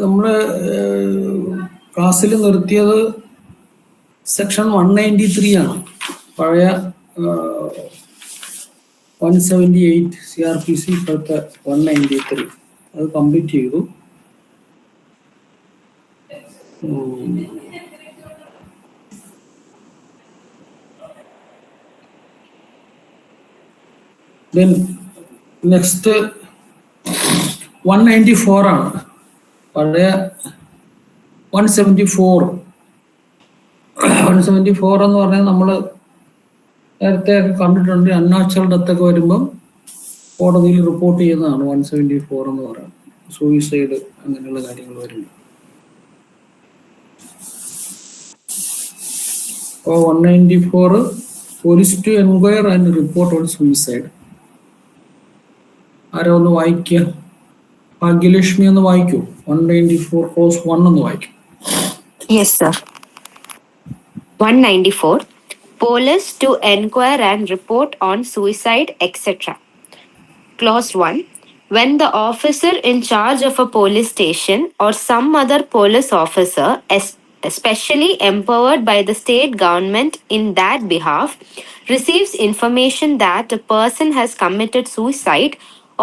നമ്മൾ ക്ലാസ്സിൽ നിർത്തിയത് സെക്ഷൻ 193 ആണ്. പഴയ 178 CRPC ഇപ്പോഴത്തെ 193 അത് കംപ്ലീറ്റ് ചെയ്തു. Then next 194 ആണ്. പഴയ 174 എന്ന് പറഞ്ഞാൽ നമ്മൾ നേരത്തെ കണ്ടിട്ടുണ്ട്. അൺനാച്ചുറൽ ഡെത്ത് ഒക്കെ വരുമ്പം കോടതിയിൽ റിപ്പോർട്ട് ചെയ്യുന്നതാണ് 174 എന്ന് പറയുന്നത്. സൂയിസൈഡ് അങ്ങനെയുള്ള കാര്യങ്ങൾ വരുമ്പോൾ. അപ്പോൾ 194 police to enquire and report on suicide. ആരോ ഒന്ന് വായിക്കുക. ഭാഗ്യലക്ഷ്മി ഒന്ന് വായിക്കൂ. 194 ക്ലോസ് 1 ഒന്ന് വായിക്കും. Yes, sir. 194. Police to enquire and report on suicide, etc. Clause 1. When the officer in charge of a police station or some other police officer, especially empowered by the state government in that behalf, receives information that a person has committed suicide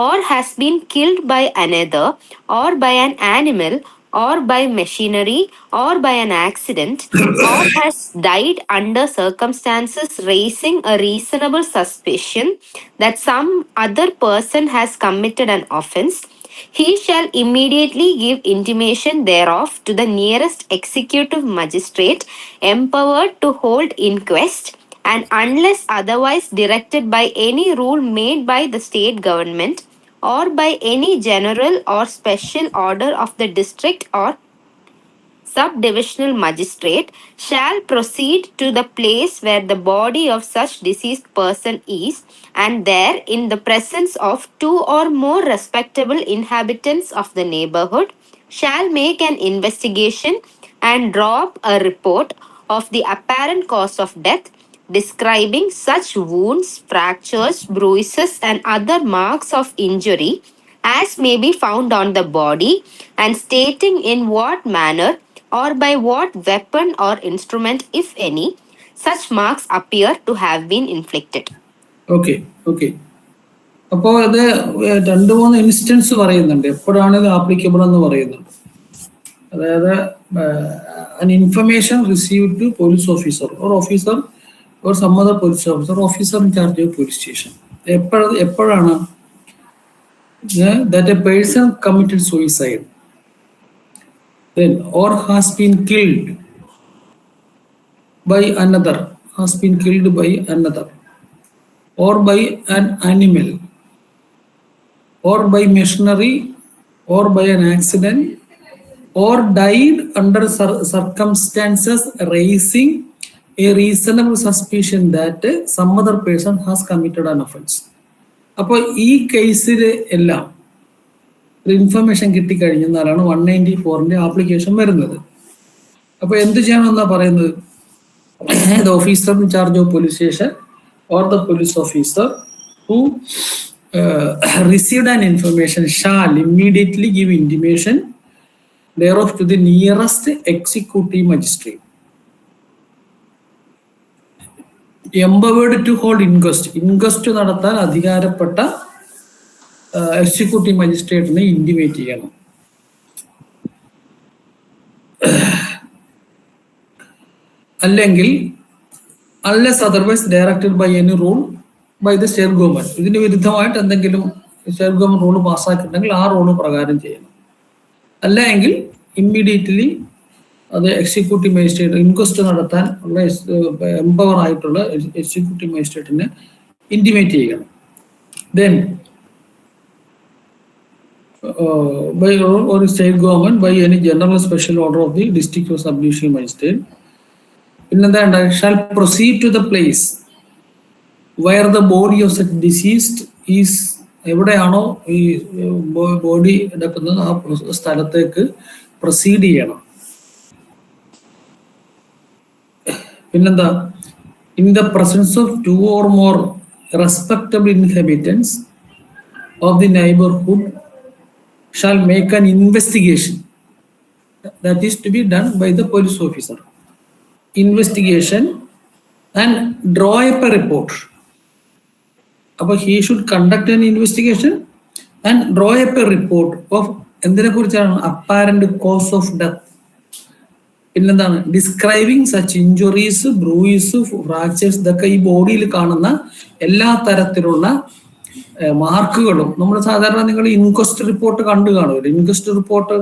or has been killed by another or by an animal or by machinery or by an accident or has died under circumstances raising a reasonable suspicion that some other person has committed an offence, he shall immediately give intimation thereof to the nearest executive magistrate empowered to hold inquest, and unless otherwise directed by any rule made by the state government or by any general or special order of the district or subdivisional magistrate, shall proceed to the place where the body of such deceased person is, and there, in the presence of 2 or more respectable inhabitants of the neighborhood, shall make an investigation and draw up a report of the apparent cause of death, describing such wounds, fractures, bruises, and other marks of injury as may be found on the body, and stating in what manner or by what weapon or instrument, if any, such marks appear to have been inflicted. Okay. അപ്പോൾ ഇത് 2-3 instance പറയുന്നുണ്ട്. എപ്പോഴാണ് ഇത് applicable എന്ന് പറയുന്നുണ്ട്. അതായത് an information received to police officer or some other police officer in charge of police station. എപ്പോഴാണ് that a person committed suicide then or has been killed by another or by an animal or by machinery or by an accident or died under circumstances raising a reasonable suspicion that some other person has committed an offense. അപ്പോൾ ഈ കേസിൽ എല്ലാം ഒരു information കിട്ടിക്കഴിഞ്ഞാലാണ് 194 application വരുന്നത്. അപ്പോൾ എന്ത് ചെയ്യണമെന്നാ പറയുന്നത്? The officer in charge of police station or the police officer who received an information shall immediately give intimation thereof to the nearest executive magistrate empowered to hold inquest നടത്താൻ അധികാരപ്പെട്ട executive മജിസ്ട്രേറ്റിനെ intimate ചെയ്യണം. അല്ലെങ്കിൽ unless otherwise directed by any rule by the state government. ഇതിന് വിരുദ്ധമായിട്ട് എന്തെങ്കിലും state government rule പാസ്സാക്കിയിട്ടുണ്ടെങ്കിൽ ആ rule പ്രകാരം ചെയ്യണം. അല്ല എങ്കിൽ ഇമ്മീഡിയറ്റ്ലി അത് എക്സിക്യൂട്ടീവ് മജിസ്ട്രേറ്റ് ഇൻക്വസ്റ്റ് നടത്താൻ ഉള്ള എംപവർ ആയിട്ടുള്ള എക്സിക്യൂട്ടീവ് മജിസ്ട്രേറ്റിനെ ഇൻറ്റിമേറ്റ് ചെയ്യണം. Then by or state government by any general special order of the district or subdivision magistrate. പിന്നെന്താ? shall proceed to the place where the body of such deceased is. എവിടെയാണോ ഈ body എടുക്കുന്നത് ആ സ്ഥലത്തേക്ക് proceed ചെയ്യണം. പിന്നെന്താ? in the presence of two or more respectable inhabitants of the neighborhood shall make an investigation that is to be done by the police officer. Investigation and draw up a report. But he should conduct an investigation and draw up a report of apparent cause of death. പിന്നെന്താണ് describing such injuries, bruise, fractures, ഇതൊക്കെ ഈ ബോഡിയിൽ കാണുന്ന എല്ലാ തരത്തിലുള്ള മാർക്കുകളും നമ്മൾ സാധാരണ നിങ്ങൾ ഇൻക്വസ്റ്റ് റിപ്പോർട്ട് കണ്ടു കാണുമല്ലോ. ഇൻക്വസ്റ്റ് റിപ്പോർട്ട്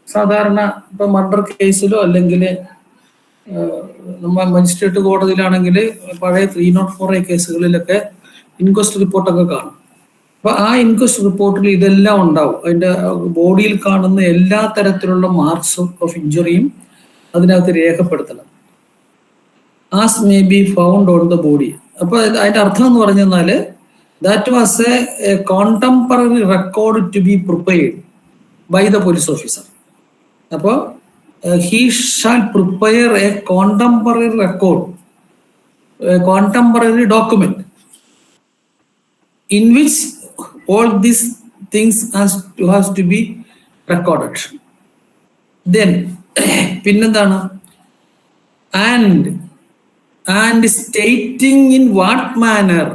സാധാരണ ഇപ്പൊ മർഡർ കേസിലോ അല്ലെങ്കിൽ നമ്മൾ മജിസ്ട്രേറ്റ് കോടതിയിലാണെങ്കിൽ പഴയ 304A കേസുകളിലൊക്കെ ഇൻക്വസ്റ്റ് റിപ്പോർട്ടൊക്കെ കാണും. അപ്പൊ ആ ഇൻക്വസ്റ്റ് റിപ്പോർട്ടിൽ ഇതെല്ലാം ഉണ്ടാവും. അതിന്റെ ബോഡിയിൽ കാണുന്ന എല്ലാ തരത്തിലുള്ള മാർക്സ് ഓഫ് ഇഞ്ചുറിയും അതിനകത്ത് രേഖപ്പെടുത്തണം. As may be found on the body. അപ്പൊ അതിന്റെ അർത്ഥം എന്ന് പറഞ്ഞാല് that was a contemporary record to be prepared by the police officer. അപ്പോൾ he shall prepare a contemporary record, a contemporary document in which all these things has to be recorded. Then പിന്നെന്താണ് and stating in what manner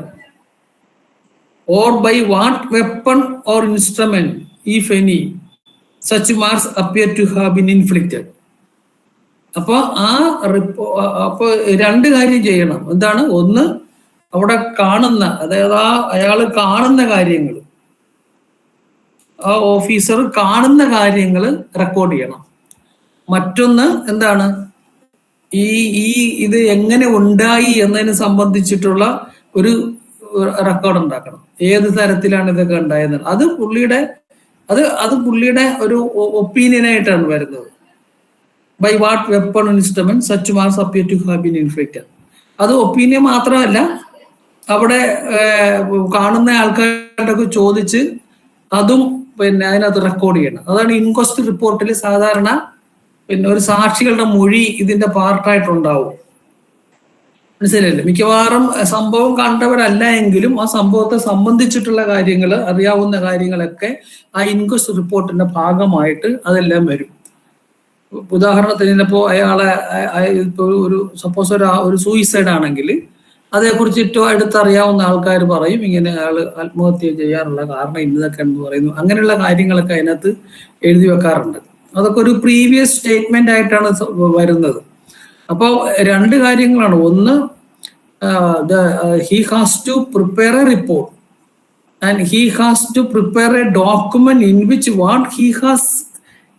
or by what weapon or instrument, if any, such marks appear to have been inflicted. അപ്പൊ അപ്പൊ രണ്ട് കാര്യം ചെയ്യണം. എന്താണ്? ഒന്ന്, അവിടെ കാണുന്ന, അതായത് അയാൾ കാണുന്ന കാര്യങ്ങൾ, ആ ഓഫീസർ കാണുന്ന കാര്യങ്ങൾ റെക്കോർഡ് ചെയ്യണം. മറ്റൊന്ന് എന്താണ്, ഇത് എങ്ങനെ ഉണ്ടായി എന്നതിനെ സംബന്ധിച്ചിട്ടുള്ള ഒരു റെക്കോർഡ് ഉണ്ടാക്കണം. ഏത് തരത്തിലാണ് ഇതൊക്കെ ഉണ്ടായത്, അത് പുള്ളിയുടെ ഒരു ഒപ്പീനിയനായിട്ടാണ് വരുന്നത്. By what weapon instrument such marks appear to have been inflicted. അത് ഒപ്പീനിയൻ മാത്രമല്ല, അവിടെ കാണുന്ന ആൾക്കാരുടെ ചോദിച്ച് അതും പിന്നെ അതിനകത്ത് റെക്കോർഡ് ചെയ്യണം. അതാണ് ഇൻക്വസ്റ്റ് റിപ്പോർട്ടിൽ സാധാരണ പിന്നെ ഒരു സാക്ഷികളുടെ മൊഴി ഇതിന്റെ പാർട്ടായിട്ടുണ്ടാവും. മനസ്സിലല്ലേ? മിക്കവാറും സംഭവം കണ്ടവരല്ല എങ്കിലും ആ സംഭവത്തെ സംബന്ധിച്ചിട്ടുള്ള കാര്യങ്ങൾ, അറിയാവുന്ന കാര്യങ്ങളൊക്കെ ആ ഇൻക്വസ്റ്റ് റിപ്പോർട്ടിന്റെ ഭാഗമായിട്ട് അതെല്ലാം വരും. ഉദാഹരണത്തിന് ഇപ്പോ അയാളെ ഇപ്പൊ സപ്പോസ് ഒരു സൂയിസൈഡ് ആണെങ്കിൽ അതേക്കുറിച്ചിട്ടോ അടുത്തറിയാവുന്ന ആൾക്കാർ പറയും, ഇങ്ങനെ അയാൾ ആത്മഹത്യ ചെയ്യാനുള്ള കാരണം ഇന്നതൊക്കെ എന്ന് പറയുന്നു. അങ്ങനെയുള്ള കാര്യങ്ങളൊക്കെ അതിനകത്ത് എഴുതി വെക്കാറുണ്ട്. അതൊക്കെ ഒരു പ്രീവിയസ് സ്റ്റേറ്റ്മെന്റ് ആയിട്ടാണ് വരുന്നത്. അപ്പോൾ രണ്ട് കാര്യങ്ങളാണ്. ഒന്ന്, he has to prepare a report and he has to prepare a document in which what he has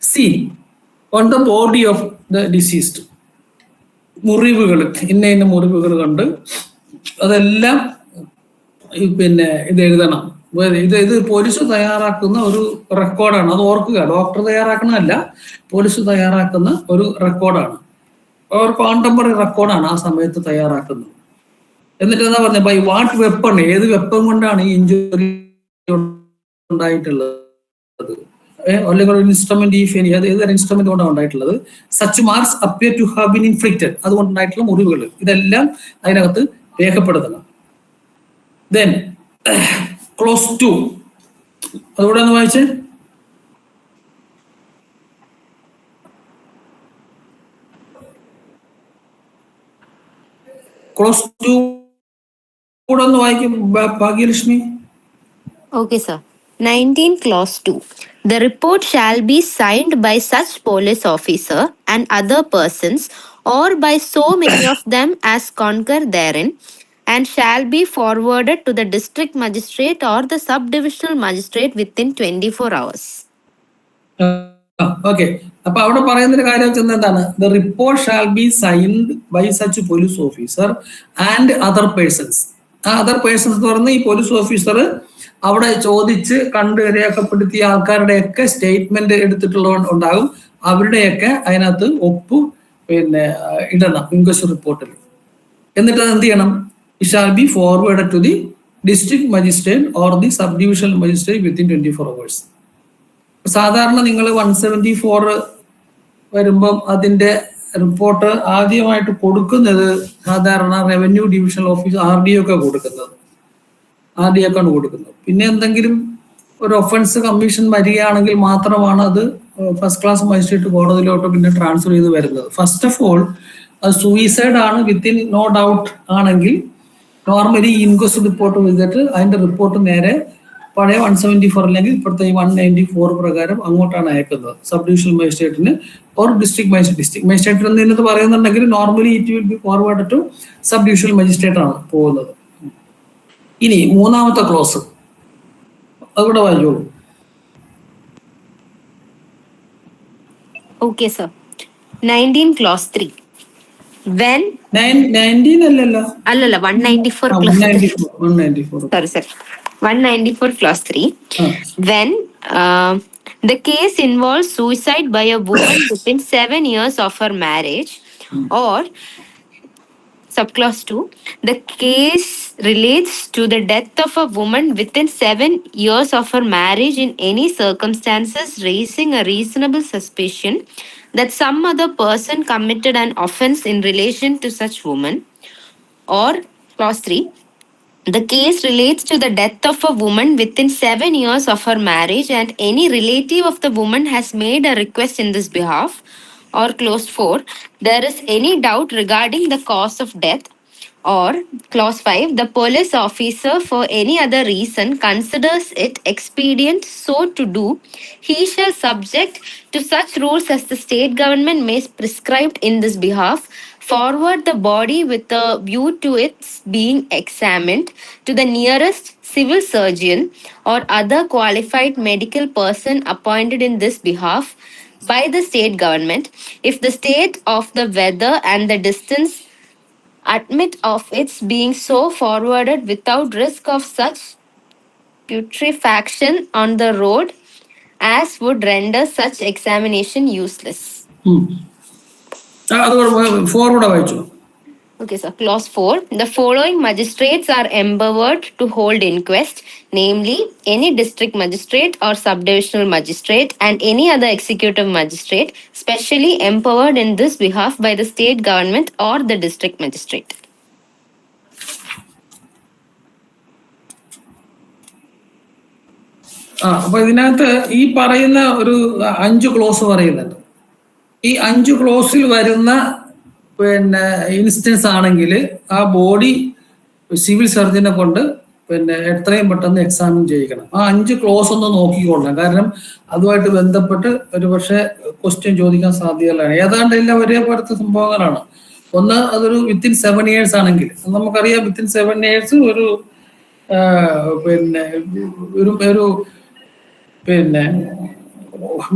seen on the body of the deceased. മുറിവുകൾ, ഇന്ന മുറിവുകൾ കണ്ട് അതെല്ലാം പിന്നെ ഇത് എഴുതണം. ഇത് പോലീസ് തയ്യാറാക്കുന്ന ഒരു റെക്കോർഡാണ്. അത് ഓർക്കുക, ഡോക്ടർ തയ്യാറാക്കണമല്ല, പോലീസ് തയ്യാറാക്കുന്ന ഒരു റെക്കോർഡാണ്. ഒരു കോണ്ടംപററി റെക്കോർഡാണ് ആ സമയത്ത് തയ്യാറാക്കുന്നത്. എന്നിട്ട് എന്താ പറഞ്ഞത്? ബൈ വാട്ട് വെപ്പൺ, ഏത് വെപ്പൺ കൊണ്ടാണ് ഈ ഇഞ്ചുറി ഉണ്ടായിട്ടുള്ളത്, അല്ലെങ്കിൽ ഒരു ഇൻസ്ട്രുമെന്റ്, ഈ ഫെനി, അത് ഏതൊരു ഇൻസ്ട്രുമെന്റ് കൊണ്ടാണ് ഉണ്ടായിട്ടുള്ളത്. Such marks appear to have been inflicted, അതുകൊണ്ടുണ്ടായിട്ടുള്ള മുറിവുകൾ, ഇതെല്ലാം അതിനകത്ത് രേഖപ്പെടുത്തണം. ദെൻ ക്ലോസ് 2, അതുകൂടെ ഒന്ന് വായിച്ചേ. ക്ലോസ് 2 കൂടെ ഒന്ന് വായിക്കും Bhagyalakshmi. Okay, sir. 19 clause 2. The report shall be signed by such police officer and other persons or by so many of them as concur therein, and shall be forwarded to the district magistrate or the subdivisional magistrate within 24 hours. Okay. അപ്പൊ അവിടെ പറയുന്നൊരു കാര്യം വെച്ചാൽ എന്താണ്? The report shall be signed by such police officer and other persons. ആ other persons എന്ന് പറയുന്നത് ഈ പോലീസ് ഓഫീസർ അവിടെ ചോദിച്ച് കണ്ട് രേഖപ്പെടുത്തിയ ആൾക്കാരുടെയൊക്കെ സ്റ്റേറ്റ്മെന്റ് എടുത്തിട്ടുള്ള ഉണ്ടാകും. അവരുടെയൊക്കെ അതിനകത്ത് ഒപ്പ് പിന്നെ ഇടണം ഇൻക്വസ്റ്റ് റിപ്പോർട്ടിൽ. എന്നിട്ട് അത് എന്ത് ചെയ്യണം? It shall be forward to the district magistrate or the sub divisional magistrate within 24 hours. സാധാരണ നിങ്ങൾ 174 വരുമ്പം അതിന്റെ റിപ്പോർട്ട് ആദ്യമായിട്ട് കൊടുക്കുന്നത് സാധാരണ റവന്യൂ ഡിവിഷണൽ ഓഫീസ് RDO ഒക്കെ കൊടുക്കുന്നത്, RDO ആണ് കൊടുക്കുന്നത്. പിന്നെ എന്തെങ്കിലും ഒരു ഒഫൻസ് കമ്മീഷൻ വരികയാണെങ്കിൽ മാത്രമാണ് അത് ഫസ്റ്റ് ക്ലാസ് മജിസ്ട്രേറ്റ് കോടതിയിലോട്ട് പിന്നെ ട്രാൻസ്ഫർ ചെയ്ത് വരുന്നത്. ഫസ്റ്റ് ഓഫ് ഓൾ അത് സൂയിസൈഡ് ആണ് വിത്തിൻ നോ ഡൗട്ട് ആണെങ്കിൽ നോർമലി ഇൻക്വസ്റ്റ് റിപ്പോർട്ട് ചെയ്തിട്ട് അതിന്റെ റിപ്പോർട്ട് നേരെ പഴയ 174 അല്ലെങ്കിൽ ഇപ്പോഴത്തെ 194 പ്രകാരം അങ്ങോട്ടാണ് അയക്കുന്നത് സബ് ഡിവിഷണൽ മജിസ്ട്രേറ്റിന് ഓർ ഡിസ്ട്രിക്ട് മജിസ്ട്രേറ്റ് എന്ന് പറയുന്നുണ്ടെങ്കിൽ normally it will be forward to sub divisional magistrate ആണ് പോകുന്നത്. ഇനി മൂന്നാമത്തെ ക്ലോസ് അതുകൂടെ വായിച്ചോളൂ. Okay, sir. 19 clause 3. When 19 അല്ലല്ലോ, 194 clause 3. Sorry, sir. 194 clause 3. When the case involves suicide by a woman within 7 years of her marriage, or subclause 2, the case relates to the death of a woman within 7 years of her marriage in any circumstances raising a reasonable suspicion that some other person committed an offense in relation to such woman, or clause 3, the case relates to the death of a woman within 7 years of her marriage and any relative of the woman has made a request in this behalf, or clause 4, there is any doubt regarding the cause of death, or clause 5, the police officer for any other reason considers it expedient so to do, he shall subject to such rules as the state government may prescribe in this behalf, forward the body with a view to its being examined to the nearest civil surgeon or other qualified medical person appointed in this behalf by the state government, if the state of the weather and the distance admit of its being so forwarded without risk of such putrefaction on the road as would render such examination useless. അതുകൊണ്ട് forward വായിച്ചു. Okay, sir. Clause 4. The following magistrates are empowered to hold inquest, namely any district magistrate or subdivisional magistrate and any other executive magistrate specially empowered in this behalf by the state government or the district magistrate. അപ്പൊ ഇതിനകത്ത് ഈ പറയുന്ന ഒരു 5 close പറയുന്നുണ്ട്. ഈ 5 ക്ലോസിൽ വരുന്ന പിന്നെ instance ആണെങ്കിൽ ആ ബോഡി സിവിൽ സർജനെ കൊണ്ട് പിന്നെ എത്രയും പെട്ടെന്ന് എക്സാമിൻ ചെയ്യിക്കണം. ആ 5 ക്ലോസ് ഒന്ന് നോക്കിക്കൊള്ളണം. കാരണം അതുമായിട്ട് ബന്ധപ്പെട്ട് ഒരു പക്ഷേ ക്വസ്റ്റ്യൻ ചോദിക്കാൻ സാധ്യതയാണ്. ഏതാണ്ട് എല്ലാം ഒരേപോലത്തെ സംഭവങ്ങളാണ്. ഒന്ന് അതൊരു വിത്തിൻ 7 years ആണെങ്കിൽ നമുക്കറിയാം വിത്തിൻ 7 years ഒരു പിന്നെ പിന്നെ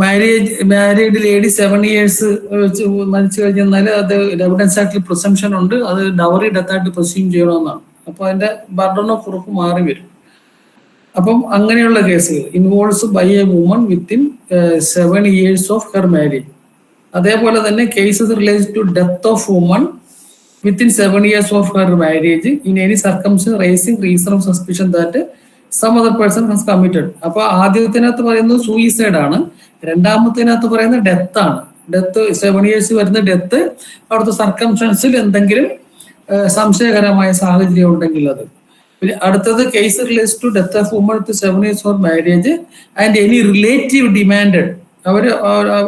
മാരീഡ് ലേഡി 7 years വെച്ച് മരിച്ചു കഴിഞ്ഞാൽ അത് എവിഡൻസ് ആക്ടിൽ പ്രിസംഷൻ ഉണ്ട്, അത് ഡവറി ഡെത്തായിട്ട് പ്രൊസ്യൂം ചെയ്യണമെന്നാണ്. അപ്പൊ അതിന്റെ ബർഡൺ ഓഫ് പ്രൂഫ് മാറി വരും. അപ്പം അങ്ങനെയുള്ള കേസുകൾ involves by a woman within 7 years of her marriage. അതേപോലെ തന്നെ cases related to death of woman within 7 years of her marriage in any circumstance raising reason of suspicion that some other person has committed. അപ്പൊ ആദ്യത്തിനകത്ത് പറയുന്നത് suicide ആണ്, രണ്ടാമത്തിനകത്ത് പറയുന്നത് death ആണ്. Death 7 years വരുന്ന death അവിടുത്തെ സർക്കംസ്റ്റൻസിൽ എന്തെങ്കിലും സംശയകരമായ സാഹചര്യം ഉണ്ടെങ്കിൽ അത്. പിന്നെ അടുത്തത് case relates to death of woman with 7 years of marriage and any relative demanded. അവര്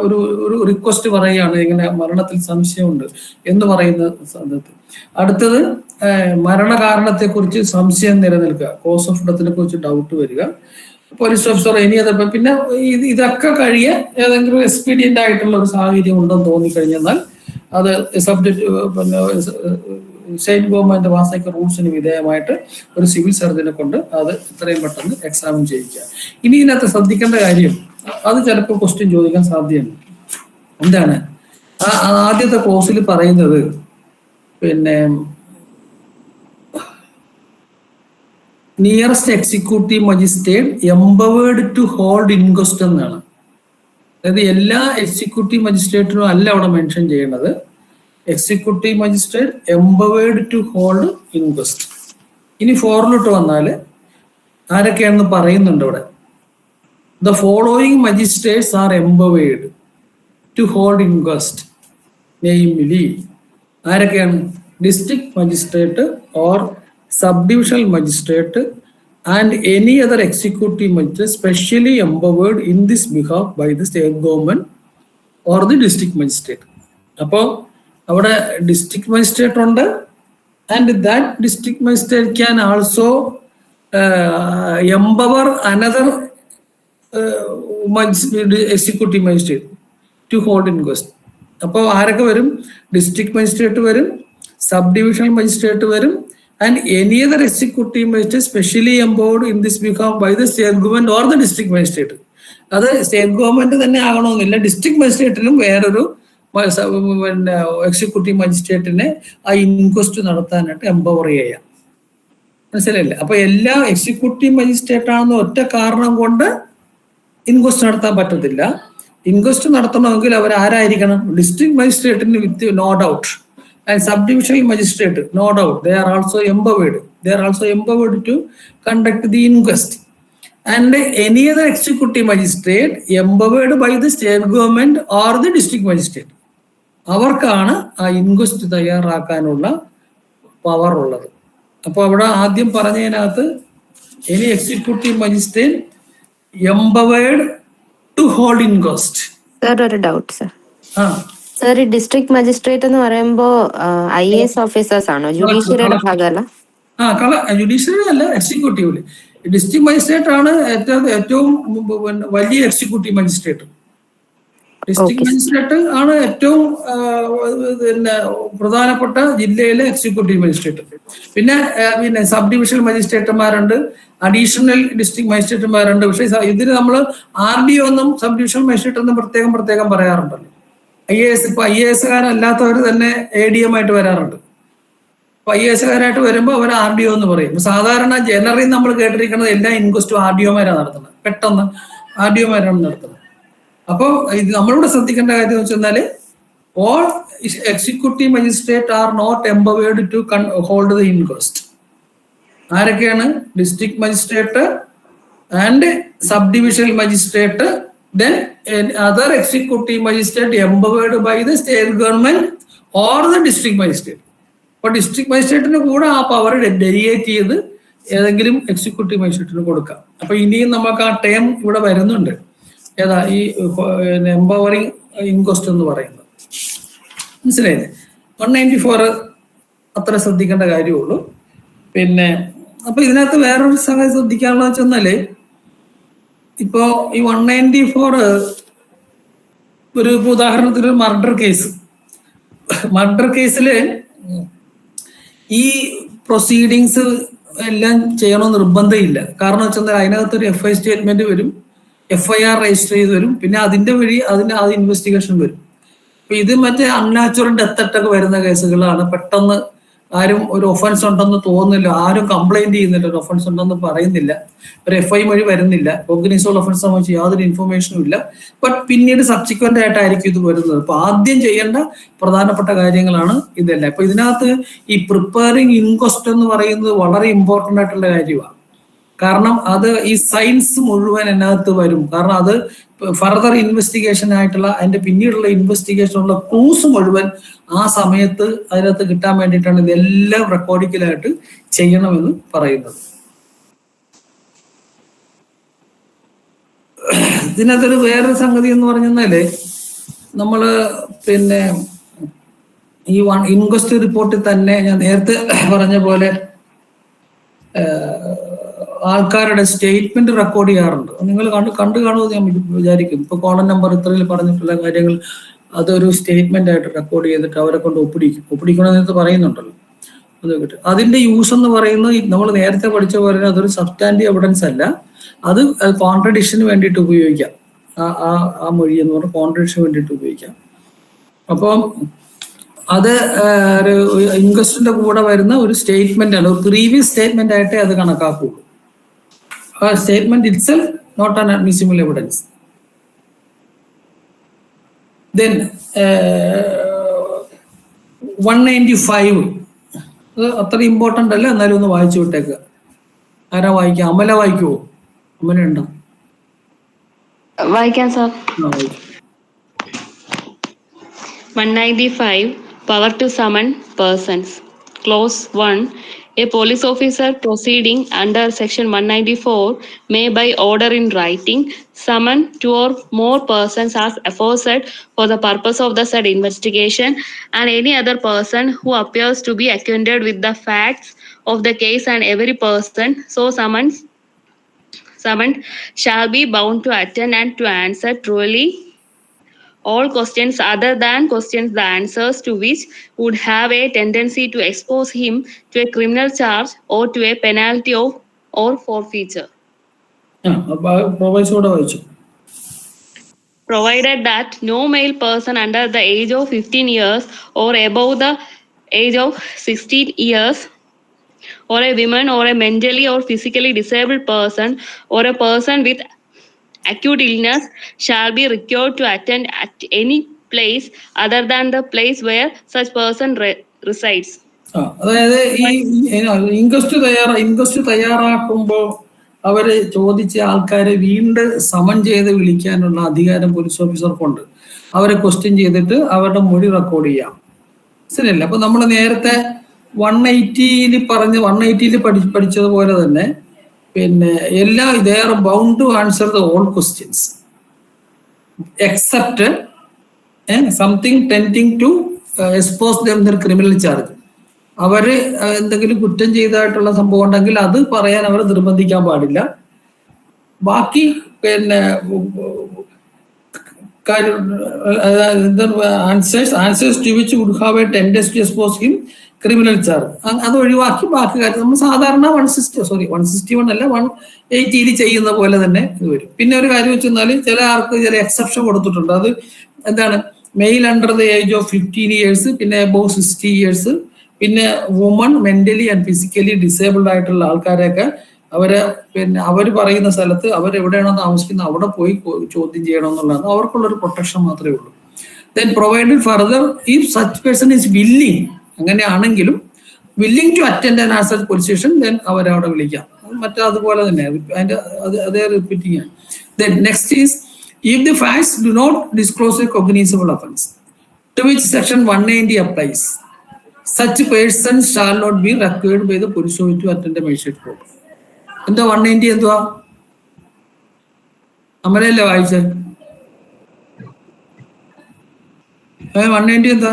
ഒരു റിക്വസ്റ്റ് പറയുകയാണ് ഇങ്ങനെ മരണത്തിൽ സംശയമുണ്ട് എന്ന് പറയുന്ന സമയത്ത്. അടുത്തത് മരണകാരണത്തെ കുറിച്ച് സംശയം നിലനിൽക്കുക, കോസ് ഓഫ് ഡെത്തിനെ കുറിച്ച് ഡൗട്ട് വരിക, പോലീസ് ഓഫീസർ ഇനി അതപ്പോ പിന്നെ ഇതൊക്കെ കഴിയെ ഏതെങ്കിലും എക്സ്പീഡിയന്റ് ആയിട്ടുള്ള ഒരു സാഹചര്യം ഉണ്ടെന്ന് തോന്നിക്കഴിഞ്ഞാൽ അത് സബ്ജക്ട് പിന്നെ സ്റ്റേറ്റ് ഗവൺമെന്റ് പാസാക്കിയ റൂൾസിന് വിധേയമായിട്ട് ഒരു സിവിൽ സർജനെ കൊണ്ട് അത് എത്രയും പെട്ടെന്ന് എക്സാമിൻ ചെയ്യിക്കുക. ഇനി ഇതിനകത്ത് ശ്രദ്ധിക്കേണ്ട കാര്യം, അത് ചിലപ്പോൾ ക്വസ്റ്റ്യൻ ചോദിക്കാൻ സാധ്യതയുണ്ട്. എന്താണ് ആദ്യത്തെ ക്ലോസിൽ പറയുന്നത്? പിന്നെ nearest executive magistrate empowered to hold inquest എന്നാണ്. അതായത് എല്ലാ എക്സിക്യൂട്ടീവ് മജിസ്ട്രേറ്റിനും അല്ല അവിടെ മെൻഷൻ ചെയ്യേണ്ടത്. Executive magistrate empowered to hold inquest. ഇനി ഫോറിലോട്ട് വന്നാൽ ആരൊക്കെയാണെന്ന് പറയുന്നുണ്ട് അവിടെ. The following magistrates are empowered to hold inquest. Namely ആരൊക്കെയാണ്? District magistrate or sub divisional magistrate and any other executive magistrate specially empowered in this behalf by the state government or the district magistrate. അപ്പോൾ അവിടെ district magistrate ഉണ്ട്, and that district magistrate can also empower another executive magistrate to hold inquest. അപ്പോൾ ആരൊക്കെ വരും? District magistrate വരും, sub divisional magistrate വരും, and any other executive magistrate specially empowered in this behalf by the state government or the district magistrate. അത് state government തന്നെ ആകണമെന്നില്ല, district മജിസ്ട്രേറ്റിനും വേറൊരു പിന്നെ എക്സിക്യൂട്ടീവ് മജിസ്ട്രേറ്റിനെ ആ ഇൻക്വസ്റ്റ് നടത്താനായിട്ട് എംപവർ ചെയ്യാം. മനസ്സിലായില്ലേ? അപ്പൊ എല്ലാ എക്സിക്യൂട്ടീവ് മജിസ്ട്രേറ്റ് ആണെന്ന ഒറ്റ കാരണം കൊണ്ട് ഇൻക്വസ്റ്റ് നടത്താൻ പറ്റത്തില്ല. ഇൻക്വസ്റ്റ് നടത്തണമെങ്കിൽ അവർ ആരായിരിക്കണം? ഡിസ്ട്രിക്ട് മജിസ്ട്രേറ്റിന് with no doubt, and sub divisional magistrate no doubt, they are also empowered to conduct the inquest. And any other executive magistrate empowered by the state government or the district magistrate, അവർക്കാണ് ആ inquest തയ്യാറാക്കാനുള്ള power ഉള്ളത്. അപ്പോൾ അവിടെ ആദ്യം പറഞ്ഞതിനകത്ത് any executive magistrate empowered to hold inquest. Sir ഒരു doubt sir. Sir ഈ ഡിസ്ട്രിക്ട് മജിസ്ട്രേറ്റ് എന്ന് പറയുമ്പോ IAS ഓഫീസേഴ്സ് ആണോ? ജുഡീഷ്യറിയുടെ ഭാഗമല്ല? ജുഡീഷ്യറി അല്ല, എക്സിക്യൂട്ടീവില്. ഡിസ്ട്രിക്ട് മജിസ്ട്രേറ്റ് ആണ് ഏറ്റവും വലിയ എക്സിക്യൂട്ടീവ് മജിസ്ട്രേറ്റ്. ഡിസ്ട്രിക്ട് മജിസ്ട്രേറ്റ് ആണ് ഏറ്റവും പിന്നെ പ്രധാനപ്പെട്ട ജില്ലയിലെ എക്സിക്യൂട്ടീവ് മജിസ്ട്രേറ്റ്. പിന്നെ സബ് ഡിവിഷണൽ മജിസ്ട്രേറ്റുമാരുണ്ട്, അഡീഷണൽ ഡിസ്ട്രിക്ട് മജിസ്ട്രേറ്റുമാരുണ്ട്. പക്ഷേ ഇതിന് നമ്മൾ RDO എന്നും സബ് ഡിവിഷണൽ മജിസ്ട്രേറ്റ് എന്നും പ്രത്യേകം പറയാറുണ്ടല്ലോ. IAS ഇപ്പൊ IAS കാരല്ലാത്തവർ തന്നെ ADM ആയിട്ട് വരാറുണ്ട്. അപ്പൊ IAS കാരായിട്ട് വരുമ്പോൾ അവർ RDO എന്ന് പറയും. സാധാരണ ജനറലി നമ്മൾ കേട്ടിരിക്കുന്നത് എല്ലാ ഇൻക്വസ്റ്റും RDOമാരാണ് നടത്തുന്നത്, പെട്ടെന്ന് RDOമാരാണ് നടത്തുന്നത്. അപ്പോൾ ഇത് നമ്മളിവിടെ ശ്രദ്ധിക്കേണ്ട കാര്യം എന്ന് വെച്ചാൽ all executive magistrate are not empowered to hold the inquest. ആരൊക്കെയാണ്? District magistrate and sub divisional magistrate, then other executive magistrate empowered by the state government or the district magistrate. അപ്പോൾ ഡിസ്ട്രിക്ട് മജിസ്ട്രേറ്റിന് കൂടെ ആ പവർ ഡെലിഗേറ്റ് ചെയ്ത് ഏതെങ്കിലും executive മജിസ്ട്രേറ്റിന് കൊടുക്കാം. അപ്പൊ ഇനിയും നമുക്ക് ആ ടേം ഇവിടെ വരുന്നുണ്ട്, ഏതാ ഈ എംപവറിങ് ഇൻക്വസ്റ്റ് എന്ന് പറയുന്നത്. മനസ്സിലായില്ലേ? 194 അത്ര ശ്രദ്ധിക്കേണ്ട കാര്യമുള്ളൂ. പിന്നെ അപ്പൊ ഇതിനകത്ത് വേറൊരു സംഗതി ശ്രദ്ധിക്കാനുള്ളത് വെച്ചെന്നാല്, ഇപ്പോ ഈ 194 ഒരു ഉദാഹരണത്തിന് ഒരു മർഡർ കേസില് ഈ പ്രൊസീഡിങ്സ് എല്ലാം ചെയ്യണമെന്ന് നിർബന്ധമില്ല. കാരണം വെച്ചാൽ അതിനകത്തൊരു FI സ്റ്റേറ്റ്മെന്റ് വരും, FIR രജിസ്റ്റർ ചെയ്ത് വരും, പിന്നെ അതിന്റെ വഴി അത് ഇൻവെസ്റ്റിഗേഷൻ വരും. അപ്പൊ ഇത് മറ്റേ അൺനാച്ചുറൽ ഡെത്ത് അറ്റൊക്കെ വരുന്ന കേസുകളാണ്. പെട്ടെന്ന് ആരും ഒരു ഒഫൻസ് ഉണ്ടെന്ന് തോന്നുന്നില്ല, ആരും കംപ്ലൈന്റ് ചെയ്യുന്നില്ല, ഒരു ഒഫൻസ് ഉണ്ടെന്ന് പറയുന്നില്ല, ഒരു FI വഴി വരുന്നില്ല, കോഗ്നിസബിൾ ഒഫൻസ് സംബന്ധിച്ച് യാതൊരു ഇൻഫർമേഷനും ഇല്ല. ബട്ട് പിന്നീട് സബ്സിക്വന്റ് ആയിട്ടായിരിക്കും ഇത് വരുന്നത്. അപ്പൊ ആദ്യം ചെയ്യേണ്ട പ്രധാനപ്പെട്ട കാര്യങ്ങളാണ് ഇതെല്ലാം. അപ്പൊ ഇതിനകത്ത് ഈ പ്രിപ്പയറിംഗ് ഇൻക്വസ്റ്റ് എന്ന് പറയുന്നത് വളരെ ഇമ്പോർട്ടന്റ് ആയിട്ടുള്ള കാര്യമാണ്. കാരണം അത് ഈ സയൻസ് മുഴുവൻ അതിനകത്ത് വരും. കാരണം അത് ഫർദർ ഇൻവെസ്റ്റിഗേഷൻ ആയിട്ടുള്ള അതിന്റെ പിന്നീടുള്ള ഇൻവെസ്റ്റിഗേഷനുള്ള ക്ലൂസ് മുഴുവൻ ആ സമയത്ത് അതിനകത്ത് കിട്ടാൻ വേണ്ടിയിട്ടാണ് ഇതെല്ലാം റെക്കോർഡിക്കലായിട്ട് ചെയ്യണമെന്ന് പറയുന്നത്. ഇതിനകത്തൊരു വേറൊരു സംഗതി എന്ന് പറഞ്ഞാല്, നമ്മള് പിന്നെ ഈ ഇൻക്വസ്റ്റ് റിപ്പോർട്ടിൽ തന്നെ ഞാൻ നേരത്തെ പറഞ്ഞ പോലെ ആൾക്കാരുടെ സ്റ്റേറ്റ്മെന്റ് റെക്കോർഡ് ചെയ്യാറുണ്ട്. നിങ്ങൾ കണ്ടു കാണുമെന്ന് ഞാൻ വിചാരിക്കും. ഇപ്പൊ കോളം നമ്പർ ഇത്രയിൽ പറഞ്ഞിട്ടുള്ള കാര്യങ്ങൾ അതൊരു സ്റ്റേറ്റ്മെന്റ് ആയിട്ട് റെക്കോർഡ് ചെയ്തിട്ട് അവരെ കൊണ്ട് ഒപ്പിടിക്കണമെന്ന് പറയുന്നുണ്ടല്ലോ. അത് അതിന്റെ യൂസ് എന്ന് പറയുന്നത് നമ്മൾ നേരത്തെ പഠിച്ച പോലെ അതൊരു സബ്സ്റ്റാൻറ്റീവ് എവിഡൻസ് അല്ല, അത് കോൺട്രഡിക്ഷന് വേണ്ടിയിട്ട് ഉപയോഗിക്കാം. ആ മൊഴി എന്ന് പറഞ്ഞാൽ കോൺട്രഡിക്ഷന് വേണ്ടിയിട്ട് ഉപയോഗിക്കാം. അപ്പം അത് ഒരു ഇൻക്വസ്റ്റിന്റെ കൂടെ വരുന്ന ഒരു സ്റ്റേറ്റ്മെന്റ് ആണ്, ഒരു പ്രീവിയസ് സ്റ്റേറ്റ്മെന്റ് ആയിട്ടേ അത് കണക്കാക്കുള്ളൂ. ആ statement itself not an admissible evidence. Then 195 അത് അത്ര ഇമ്പോർട്ടൻ്റ് അല്ല, എന്നാലും ഒന്ന് വായിച്ചു വിട്ടേക്കുക. ആരാ വായിക്കാം? അമല വായിക്കുവോ? അമല ഉണ്ടോ? വായിക്കാം sir. 195. Power to summon persons. Clause 1. A police officer proceeding under section 194 may by order in writing summon 2 or more persons as aforesaid for the purpose of the said investigation, and any other person who appears to be acquainted with the facts of the case, and every person so summoned shall be bound to attend and to answer truly all questions other than questions the answers to which would have a tendency to expose him to a criminal charge or to a penalty of or forfeiture. പ്രൊവൈസോടെ വായിച്ചു. Provided that no male person under the age of 15 years or above the age of 16 years or a woman or a mentally or physically disabled person or a person with acute illness shall be required to attend at any place other than the place where such person resides. അതായത് ഈ inquest തയ്യാറാക്കുമ്പോൾ അവര് ചോദിച്ച ആൾക്കാരെ വീണ്ടും someone ചെയ്ത് വിളിക്കാനുള്ള അധികാരം പോലീസ് ഓഫീസർക്കുണ്ട്. അവരെ ക്വസ്റ്റ്യൻ ചെയ്തിട്ട് അവരുടെ മൊഴി റെക്കോർഡ് ചെയ്യാം. ശരിയല്ല? അപ്പൊ നമ്മൾ നേരത്തെ 180 പഠിച്ചതുപോലെ തന്നെ പിന്നെ എല്ലാ they are bound to answer the all questions except something tending to expose them their criminal charge. അവര് എന്തെങ്കിലും കുറ്റം ചെയ്തതായിട്ടുള്ള സംഭവം ഉണ്ടെങ്കിൽ അത് പറയാൻ അവർ നിർബന്ധിക്കാൻ പാടില്ല. ബാക്കി പിന്നെ answers to which would have a tendency to expose him criminal charge അത് ഒഴിവാക്കി ബാക്കി കാര്യം നമ്മൾ സാധാരണ 161 അല്ല 180 ചെയ്യുന്ന പോലെ തന്നെ ഇത് വരും. പിന്നെ ഒരു കാര്യം വെച്ചെന്നാൽ ചില ആൾക്ക് ചില എക്സെപ്ഷൻ കൊടുത്തിട്ടുണ്ട്. അത് എന്താണ്? Male under the age of 15 years, പിന്നെ അബോവ് 60 years, പിന്നെ woman mentally and physically disabled ആയിട്ടുള്ള ആൾക്കാരെയൊക്കെ അവർ പറയുന്ന സ്ഥലത്ത് അവരെവിടെയാണോ താമസിക്കുന്നത് അവിടെ പോയി ചോദ്യം ചെയ്യണം എന്നുള്ളതാണ് അവർക്കുള്ളൊരു പ്രൊട്ടക്ഷൻ മാത്രമേ ഉള്ളൂ. Then provided further if such person is willing, അങ്ങനെയാണെങ്കിലും willing to attend an as police station, then അവരവിടെ വിളിക്കാം. മറ്റേ അതുപോലെ തന്നെ അതിന്റെ അതേ റിപ്പീറ്റിംഗ് ആണ്. Then next is if the facts do not disclose a cognizable offense to which section 190 applies, such person shall not be required by the police officer to attend a magistrate court. എന്താ 190 എന്തുവാ? അമരല്ലേ വായിച്ചത്? 190 എന്താ?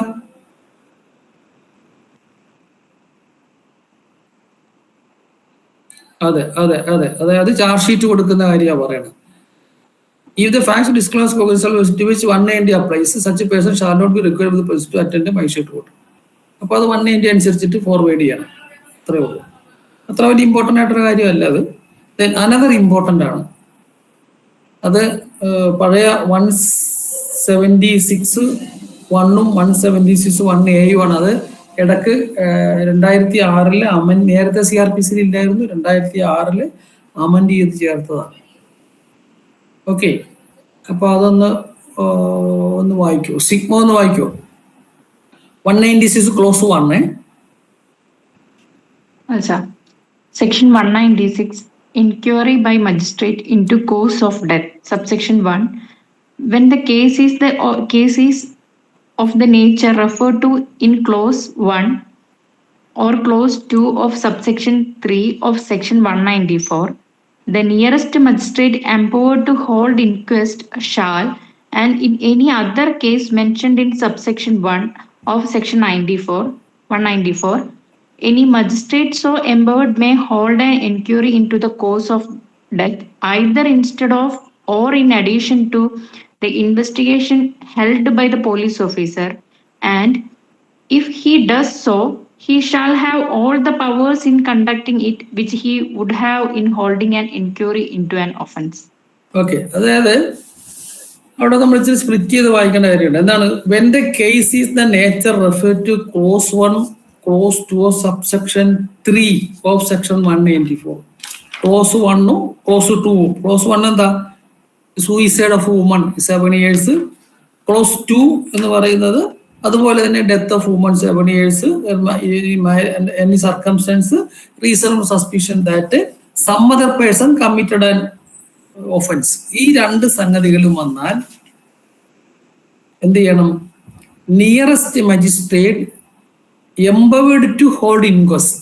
അതായത് charge sheet കൊടുക്കുന്ന കാര്യമാണ് പറയണത്. If the facts disclosed to which 190 applies, such a person shall not be required by the police to attend a magistrate court. അപ്പോൾ അത് 190 അനുസരിച്ചിട്ട് ഫോർവേഡ് ചെയ്യണം. അത്രേ ഉള്ളൂ. അത്ര വലിയ ഇമ്പോർട്ടൻ്റ് ആയിട്ടൊരു കാര്യമല്ല അത്. ദെൻ അനദർ ഇമ്പോർട്ടൻ്റ് ആണ് അത് പഴയ 176(1)ഉം 176(1)(a)യും ആണ്. അത് ഇടക്ക് 2006 നേരത്തെ CRPC ഇല്ലായിരുന്നു, 2006 അമെൻഡ് ചെയ്ത് ചേർത്തതാണ്. ഓക്കെ, അപ്പൊ അതൊന്ന് വായിക്കോ, സിഗ്മ ഒന്ന് വായിക്കോ. 196 close 1. Section 196, inquiry by magistrate into cause of death. Subsection 1. When the case is of the nature referred to in clause 1 or clause 2 of subsection 3 of section 194, the nearest magistrate empowered to hold inquest shall, and in any other case mentioned in subsection 1 of section 194, any magistrate so empowered may hold an inquiry into the cause of death either instead of or in addition to the investigation held by the police officer, and if he does so, he shall have all the powers in conducting it which he would have in holding an inquiry into an offense. Okay, അതായത് അവിടെ നമ്മൾ ഇച്ചിരി split ചെയ്ത് വായിക്കേണ്ട കാര്യമുണ്ട്. എന്താണ്? when the case is the nature referred to clause 1, clause 2 of subsection 3 of section 194. clause 1ഉം clause 2ഉം. clause 1 എന്താ? Suicide of woman 7 years. clause 2 എന്ന് പറയുന്നത് അതുപോലെ തന്നെ death of woman 7 years, any circumstance reasonable suspicion that some other person committed an offense. ഈ രണ്ട് സംഗതികളും വന്നാൽ എന്ത് ചെയ്യണം? nearest magistrate empowered to hold inquest.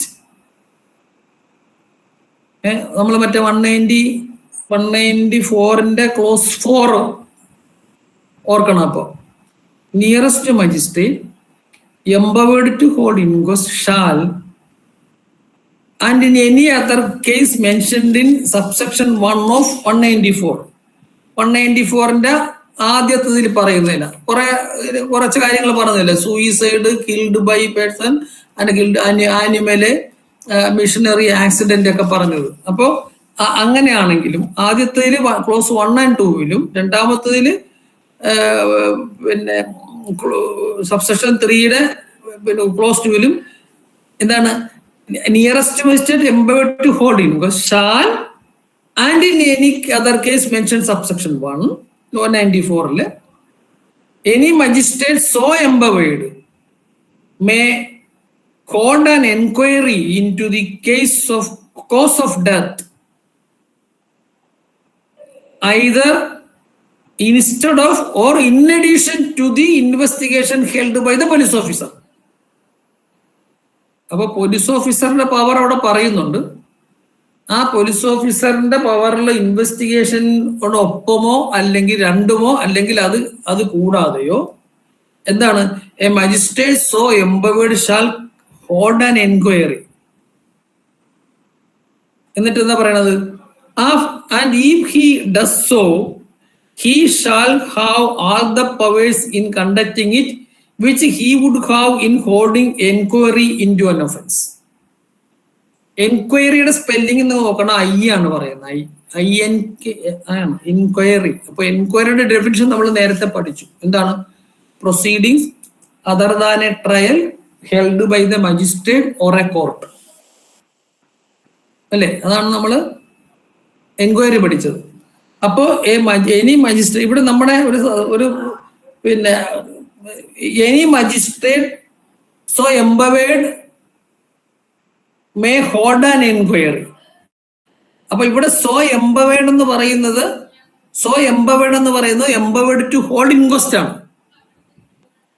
നമ്മൾ മറ്റേ 194 ക്ലോസ് 4 ഓർക്കണം. അപ്പോൾ nearest magistrate empowered to hold inquest shall, and in any other case mentioned in subsection 1 of 194. 194ന്റെ ആദ്യത്തിൽ പറയുന്നില്ല, കുറച്ച് കാര്യങ്ങൾ പറഞ്ഞില്ല. Suicide, killed by person and killed animal, machinery accident ഒക്കെ പറഞ്ഞത്. അപ്പോൾ അങ്ങനെയാണെങ്കിലും ആദ്യത്തേതിൽ ക്ലോസ് 1 and 2 രണ്ടാമത്തേതിൽ പിന്നെ സബ്സെക്ഷൻ 3യുടെ ക്ലോസ് 2 എന്താണ്? Nearest magistrate empowered to hold inquest shall and in any other case mention subsection 1 194 any magistrate so empowered may hold an enquiry into the cause of death either instead of or in addition to the investigation held by the police officer. അപ്പോൾ police ഓഫീസറിന്റെ power അവിടെ പറയുന്നുണ്ട്. ആ police ഓഫീസറിന്റെ പവറിൽ ഇൻവെസ്റ്റിഗേഷനോട് ഒപ്പമോ അല്ലെങ്കിൽ രണ്ടുമോ അല്ലെങ്കിൽ അത് കൂടാതെയോ എന്താണ്? A magistrate so empowered shall hold an enquiry. എന്നിട്ട് എന്താ പറയണത്? And if he does so he shall have all the powers in conducting it which he would have in holding enquiry into an offense. എൻക്വയറിയുടെ spelling നോക്കണം, I ആണ് പറയുന്നത്. ആണ് enquiry. അപ്പൊ എൻക്വയറിയുടെ definition നമ്മൾ നേരത്തെ പഠിച്ചു. എന്താണ്? Proceedings other than a trial held by the magistrate or a court അല്ലേ? അതാണ് നമ്മൾ എൻക്വയറി പഠിച്ചത്. അപ്പോ എനി മജിസ്ട്രേറ്റ്, ഇവിടെ നമ്മുടെ ഒരു പിന്നെ any magistrate so empowered may hold an enquiry. അപ്പൊ ഇവിടെ സോ എംപവേർഡ് എന്ന് പറയുന്നത് എംപവേർഡ് ടു ഹോൾഡ് ഇൻക്വസ്റ്റ് ആണ്.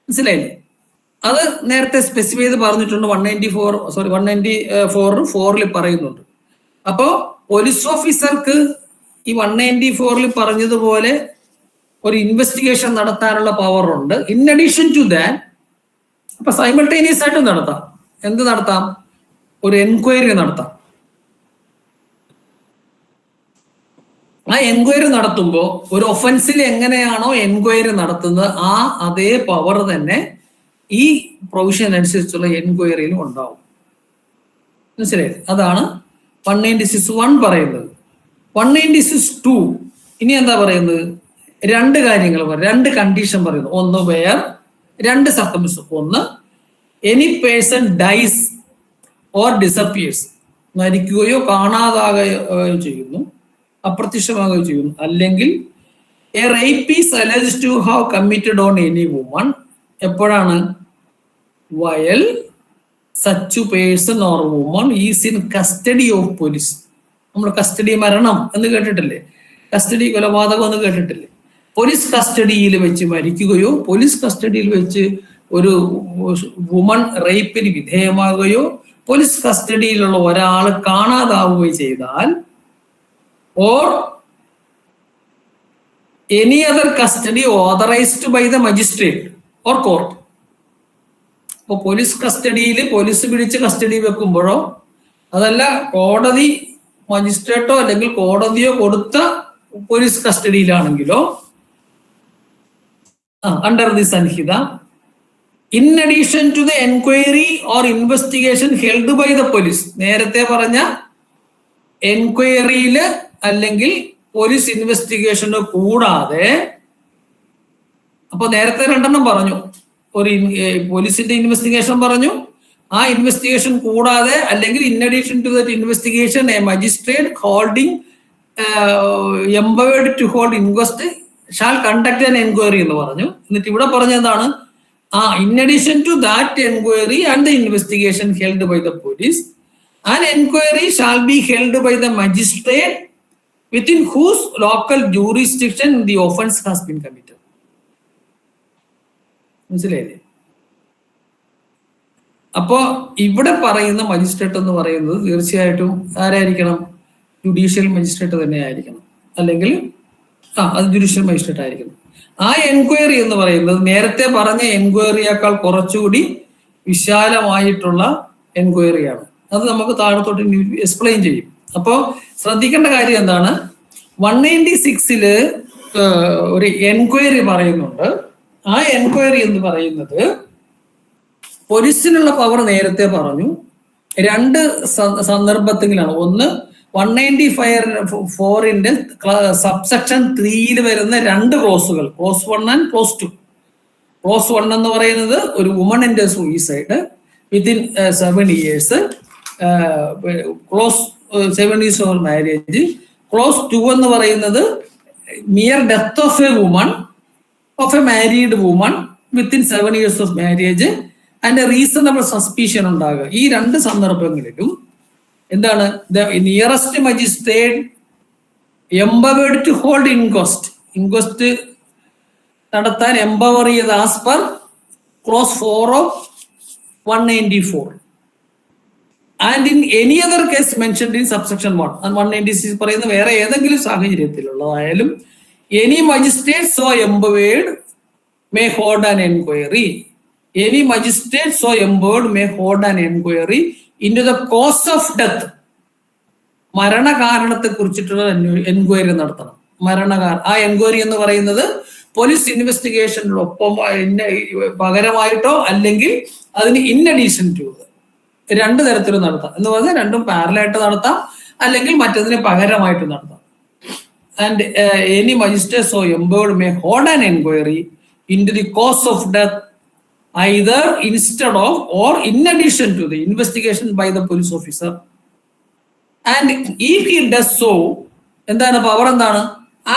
മനസ്സിലായില്ലേ? അത് നേരത്തെ സ്പെസിഫൈ ചെയ്ത് പറഞ്ഞിട്ടുണ്ട്. 194 പറയുന്നുണ്ട്. അപ്പോ പോലീസ് ഓഫീസർക്ക് ഈ 194 പറഞ്ഞതുപോലെ ഒരു ഇൻവെസ്റ്റിഗേഷൻ നടത്താനുള്ള പവർ ഉണ്ട്. ഇൻ അഡീഷൻ ടു ദാറ്റ് അപ്പൊ സൈമൾട്ടേനിയസ് ആയിട്ട് നടത്താം. എന്ത് നടത്താം? ഒരു എൻക്വയറി നടത്താം. ആ എൻക്വയറി നടത്തുമ്പോൾ ഒരു ഒഫൻസിൽ എങ്ങനെയാണോ എൻക്വയറി നടത്തുന്നത് ആ അതേ പവർ തന്നെ ഈ പ്രൊവിഷൻ അനുസരിച്ചുള്ള എൻക്വയറിയിലും ഉണ്ടാവും. മനസ്സിലായത്? അതാണ് 196(1) പറയുന്നത്. 196(2) ഇനി എന്താ പറയുന്നത്? രണ്ട് കാര്യങ്ങൾ പറയും, രണ്ട് കണ്ടീഷൻ പറയുന്നു. ഒന്ന് വേർ, രണ്ട് സർക്കംസ്റ്റൻസ്. ഒന്ന് any person dies or disappears, മരിക്കുകയോ കാണാതാകുകയോ ചെയ്യുന്നു, അപ്രത്യക്ഷമാകുകയോ ചെയ്യുന്നു. അല്ലെങ്കിൽ a rape is alleged to have committed on any woman. എപ്പോഴാണ്? While such person or woman is in custody of police. നമ്മൾ കസ്റ്റഡി മരണം എന്ന് കേട്ടിട്ടില്ലേ? കസ്റ്റഡി കൊലപാതകം എന്ന് കേട്ടിട്ടില്ലേ? പോലീസ് കസ്റ്റഡിയിൽ വെച്ച് മരിക്കുകയോ പോലീസ് കസ്റ്റഡിയിൽ വെച്ച് ഒരു വുമൺ റേപ്പിന് വിധേയമാകുകയോ പോലീസ് കസ്റ്റഡിയിലുള്ള ഒരാൾ കാണാതാവുകയോ ചെയ്താൽ, or any other custody authorised by the magistrate or court. ഇപ്പൊ പോലീസ് കസ്റ്റഡിയിൽ പോലീസ് പിടിച്ച് കസ്റ്റഡി വെക്കുമ്പോഴോ അതല്ല കോടതി മജിസ്ട്രേറ്റോ അല്ലെങ്കിൽ കോടതിയോ കൊടുത്ത പോലീസ് കസ്റ്റഡിയിലാണെങ്കിലോ under the Sanhita, in addition to the enquiry or investigation held by the police. നേരത്തെ പറഞ്ഞ എൻക്വയറിയില് അല്ലെങ്കിൽ പോലീസ് ഇൻവെസ്റ്റിഗേഷന് കൂടാതെ, അപ്പൊ നേരത്തെ രണ്ടെണ്ണം പറഞ്ഞു. ഒരു പോലീസിന്റെ ഇൻവെസ്റ്റിഗേഷൻ പറഞ്ഞു, ആ ഇൻവെസ്റ്റിഗേഷൻ കൂടാതെ അല്ലെങ്കിൽ in addition to that investigation a magistrate holding empowered to hold inquest shall conduct an enquiry എന്ന് പറഞ്ഞു. എന്നിട്ട് ഇവിടെ പറഞ്ഞതാണ് in addition to that enquiry and the investigation held by the police, an enquiry shall be held by the magistrate within whose local jurisdiction the offense has been committed. മനസ്സിലായില്ലേ? അപ്പോ ഇവിടെ പറയുന്ന magistrate എന്ന് പറയുന്നത് തീർച്ചയായിട്ടും ആരായിരിക്കണം? ജുഡീഷ്യൽ മജിസ്ട്രേറ്റ് തന്നെ ആയിരിക്കണം, അല്ലെങ്കിൽ അത് ജുഡീഷ്യൽ മജിസ്ട്രേറ്റ് ആയിരിക്കണം. ആ എൻക്വയറി എന്ന് പറയുന്നത് നേരത്തെ പറഞ്ഞ എൻക്വയറിയേക്കാൾ കുറച്ചുകൂടി വിശാലമായിട്ടുള്ള എൻക്വയറിയാണ്. അത് നമുക്ക് താഴത്തോട്ട് എക്സ്പ്ലെയിൻ ചെയ്യും. അപ്പോൾ ശ്രദ്ധിക്കേണ്ട കാര്യം എന്താണ്? 196 ഒരു എൻക്വയറി പറയുന്നുണ്ട്. ആ എൻക്വയറി എന്ന് പറയുന്നത് പോലീസിനുള്ള പവർ നേരത്തെ പറഞ്ഞു, രണ്ട് സന്ദർഭത്തിലാണ്. ഒന്ന് 195(4) സബ്സെക്ഷൻ 3 വരുന്ന രണ്ട് ക്ലോസുകൾ, ക്ലോസ് 1 ആൻഡ് ക്ലോസ് 2. ക്ലോസ് 1 എന്ന് പറയുന്നത് ഒരു വുമണിന്റെ suicide within 7 years, clause 7 years of marriage. Clause 2 എന്ന് പറയുന്നത് mere death of a woman, of a married woman within 7 years of marriage and reasonable suspicion ഉണ്ടാകുക. ഈ രണ്ട് സന്ദർഭങ്ങളിലും എന്താണ്? The nearest magistrate empowered to hold inquest നടത്താൻ empower ചെയ്ത് as per clause 4 of 194. And in any other case mentioned in subsection 196 പറയുന്ന വേറെ ഏതെങ്കിലും സാഹചര്യത്തിലുള്ളതായാലും any magistrate so empowered may hold an enquiry. Any magistrate so empowered may hold an inquiry into the cause of death. മരണകാരണത്തെ കുറിച്ചിട്ടുള്ള enquiry നടത്തണം. ആ enquiry എന്ന് പറയുന്നത് police ഇൻവെസ്റ്റിഗേഷനൊപ്പം പകരമായിട്ടോ അല്ലെങ്കിൽ അതിന് ഇൻ അഡീഷൻ ടു രണ്ട് തരത്തിലും നടത്താം. എന്ന് പറഞ്ഞാൽ രണ്ടും പാരലായിട്ട് നടത്താം, അല്ലെങ്കിൽ മറ്റതിന് പകരമായിട്ട് നടത്താം. And any magistrate so empowered may hold an enquiry into the cause of death either instead of or in addition to the investigation by the police officer. And if he does so, എന്താണ് power? എന്താണ്?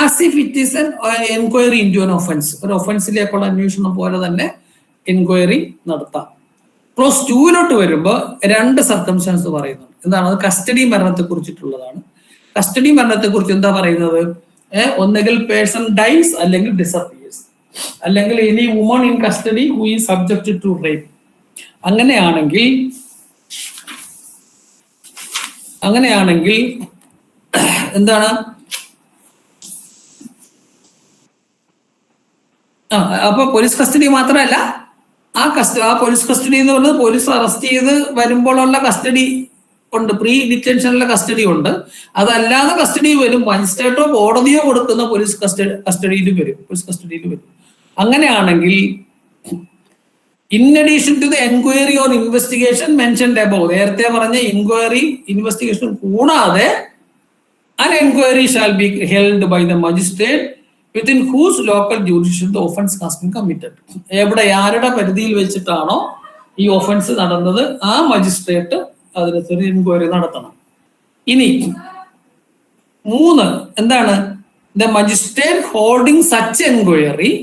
As if it is an enquiry into an offense. ഒരു ഒഫൻസിലേക്കുള്ള അന്വേഷണം പോലെ തന്നെ enquiry നടത്താം. Close 2 വരുമ്പോൾ രണ്ട് circumstances പറയുന്നുണ്ട്. എന്താണ്? അത് കസ്റ്റഡി മരണത്തെ കുറിച്ചിട്ടുള്ളതാണ്. കസ്റ്റഡി മരണത്തെ കുറിച്ച് എന്താ പറയുന്നത്? ഒന്നുകിൽ പേഴ്സൺ ഡൈസ് അല്ലെങ്കിൽ ഡിസപ്പിയേഴ്സ്, അല്ലെങ്കിൽ any woman in custody who is subjected to rape. അങ്ങനെയാണെങ്കിൽ എന്താണ്? അപ്പൊ പോലീസ് കസ്റ്റഡി മാത്രമല്ല, ആ പോലീസ് കസ്റ്റഡി എന്ന് പറയുന്നത് പോലീസ് അറസ്റ്റ് ചെയ്ത് വരുമ്പോഴുള്ള കസ്റ്റഡി ഉണ്ട്, പ്രീ ഡിറ്റൻഷനിലെ കസ്റ്റഡി ഉണ്ട്. അതല്ലാതെ കസ്റ്റഡി വരും, മജിസ്ട്രേറ്റോ കോടതിയോ കൊടുക്കുന്ന പോലീസ് കസ്റ്റഡിയിൽ വരും. അങ്ങനെയാണെങ്കിൽ in addition to the enquiry or investigation mentioned above, നേരത്തെ പറഞ്ഞ എൻക്വയറി ഇൻവെസ്റ്റിഗേഷൻ കൂടാതെ an enquiry shall be held by the magistrate within whose local jurisdiction the offence has been committed. എവിടെ ആരുടെ പരിധിയിൽ വെച്ചിട്ടാണോ ഈ ഒഫൻസ് നടന്നത് ആ മജിസ്ട്രേറ്റ് അതിനൊരു എൻക്വയറി നടത്തണം. ഇനി 3 എന്താണ്? The magistrate holding such enquiry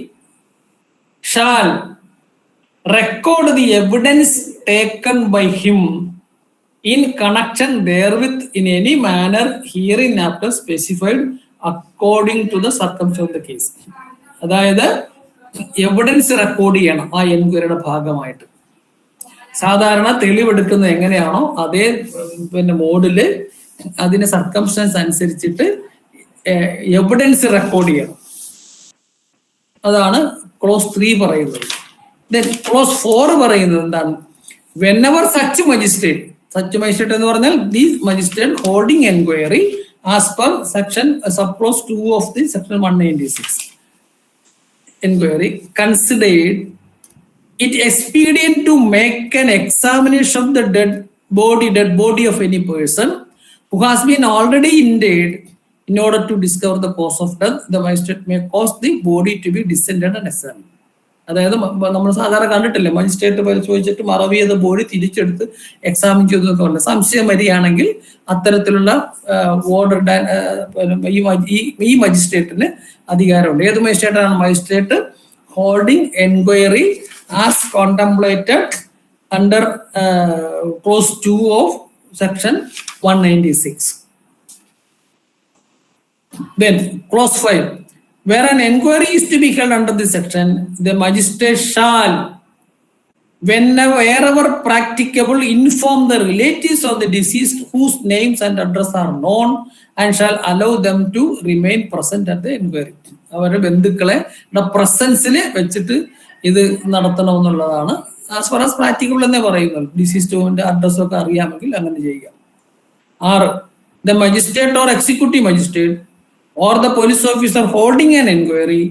shall record the evidence taken by him in connection therewith in any manner hereinafter specified according to the circumstances of the case. അതായത് എവിഡൻസ് റെക്കോർഡ് ചെയ്യണം ആ എൻക്വയറിയുടെ ഭാഗമായിട്ട്. സാധാരണ തെളിവെടുക്കുന്നത് എങ്ങനെയാണോ അതേ മോഡില് അതിന്റെ സർക്കംസ്റ്റൻസ് അനുസരിച്ചിട്ട് എവിഡൻസ് റെക്കോർഡ് ചെയ്യണം. അതാണ് ക്ലോസ് 3 പറയുന്നത്. ദെൻ ക്ലോസ് 4 പറയുന്നത് എന്താണ്? whenever such magistrate എന്ന് പറഞ്ഞാൽ the magistrate holding enquiry as per section sub close 2 of the section 196 enquiry considered it expedient to make an examination of the dead body of any person who has been already interred in order to discover the cause of death. The magistrate may cause the body to be descended and examined. അതായത് നമ്മൾ സാധാരണ കണ്ടിട്ടില്ലേ, magistrate പരിശോധിച്ചിട്ട് മറവ് ചെയ്ത body തിരിച്ചെടുത്ത് examine ചെയ്തൊക്കെ ഉണ്ട്. സംശയം വരികയാണെങ്കിൽ അത്തരത്തിലുള്ള ഓർഡർ ഈ മജിസ്ട്രേറ്റിന് അധികാരമുണ്ട്. ഏത് മജിസ്ട്രേറ്റാണ്? Magistrate holding enquiry as contemplated under clause 2 of section 196. Then clause 5, where an inquiry is to be held under this section, the magistrate shall, wherever practicable, inform the relatives of the deceased whose names and address are known and shall allow them to remain present at the inquiry. അവരുടെ ബന്ധുക്കളെ പ്രസൻസിൽ വെച്ചിട്ട് ഇത് നടത്തണമെന്നുള്ളതാണ്. As far as practicable എന്നേ പറയുന്നുള്ളൂ. Diseased അഡ്രസ്സൊക്കെ അറിയാമെങ്കിൽ അങ്ങനെ ചെയ്യുക. 6. The magistrate or executive magistrate or the police officer holding an inquiry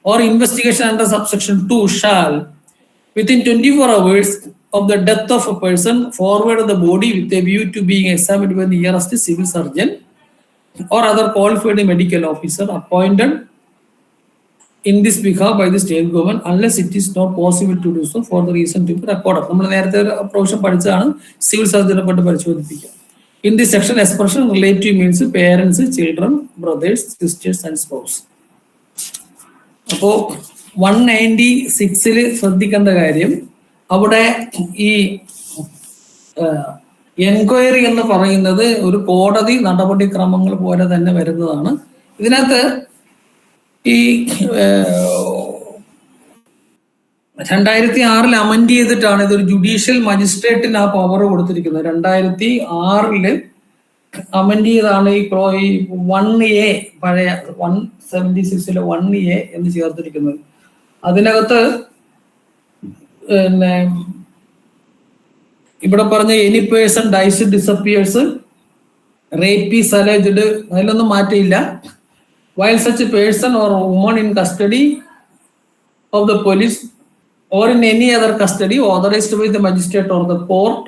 or investigation under subsection 2 shall, within 24 hours of the death of a person, forward the body with a view to being examined by the nearest civil surgeon or other qualified medical officer appointed in this behalf by the state government, unless it is not possible to do so for the reason to be recorded. നമ്മൾ നേരത്തെ പ്രാവശ്യം പഠിച്ചതാണ് civil സർജനെ കൊണ്ട് പരിശോധിപ്പിക്കുക. In this section, expression relative means parents, children, brothers, sisters and spouse. അപ്പോൾ 196 ശ്രദ്ധിക്കേണ്ട കാര്യം, അവിടെ ഈ എൻക്വയറി എന്ന് പറയുന്നത് ഒരു കോടതി നടപടിക്രമങ്ങൾ പോലെ തന്നെ വരുന്നതാണ്. ഇതിനകത്ത് ഈ 2006 അമെൻഡ് ചെയ്തിട്ടാണ് ഇതൊരു ജുഡീഷ്യൽ മജിസ്ട്രേറ്റിന് ആ പവർ കൊടുത്തിരിക്കുന്നത്. 2006 അമെൻഡ് ചെയ്താണ് ഈ 1A പഴയ 176 1A എന്ന് ചേർത്തിരിക്കുന്നത്. അതിനകത്ത് പിന്നെ ഇവിടെ പറഞ്ഞ any person dyes disappears, റേപ്പീസ് alleged, അതിലൊന്നും മാറ്റമില്ല. While such a person or woman in custody of the police or in any other custody authorized by the magistrate or the court,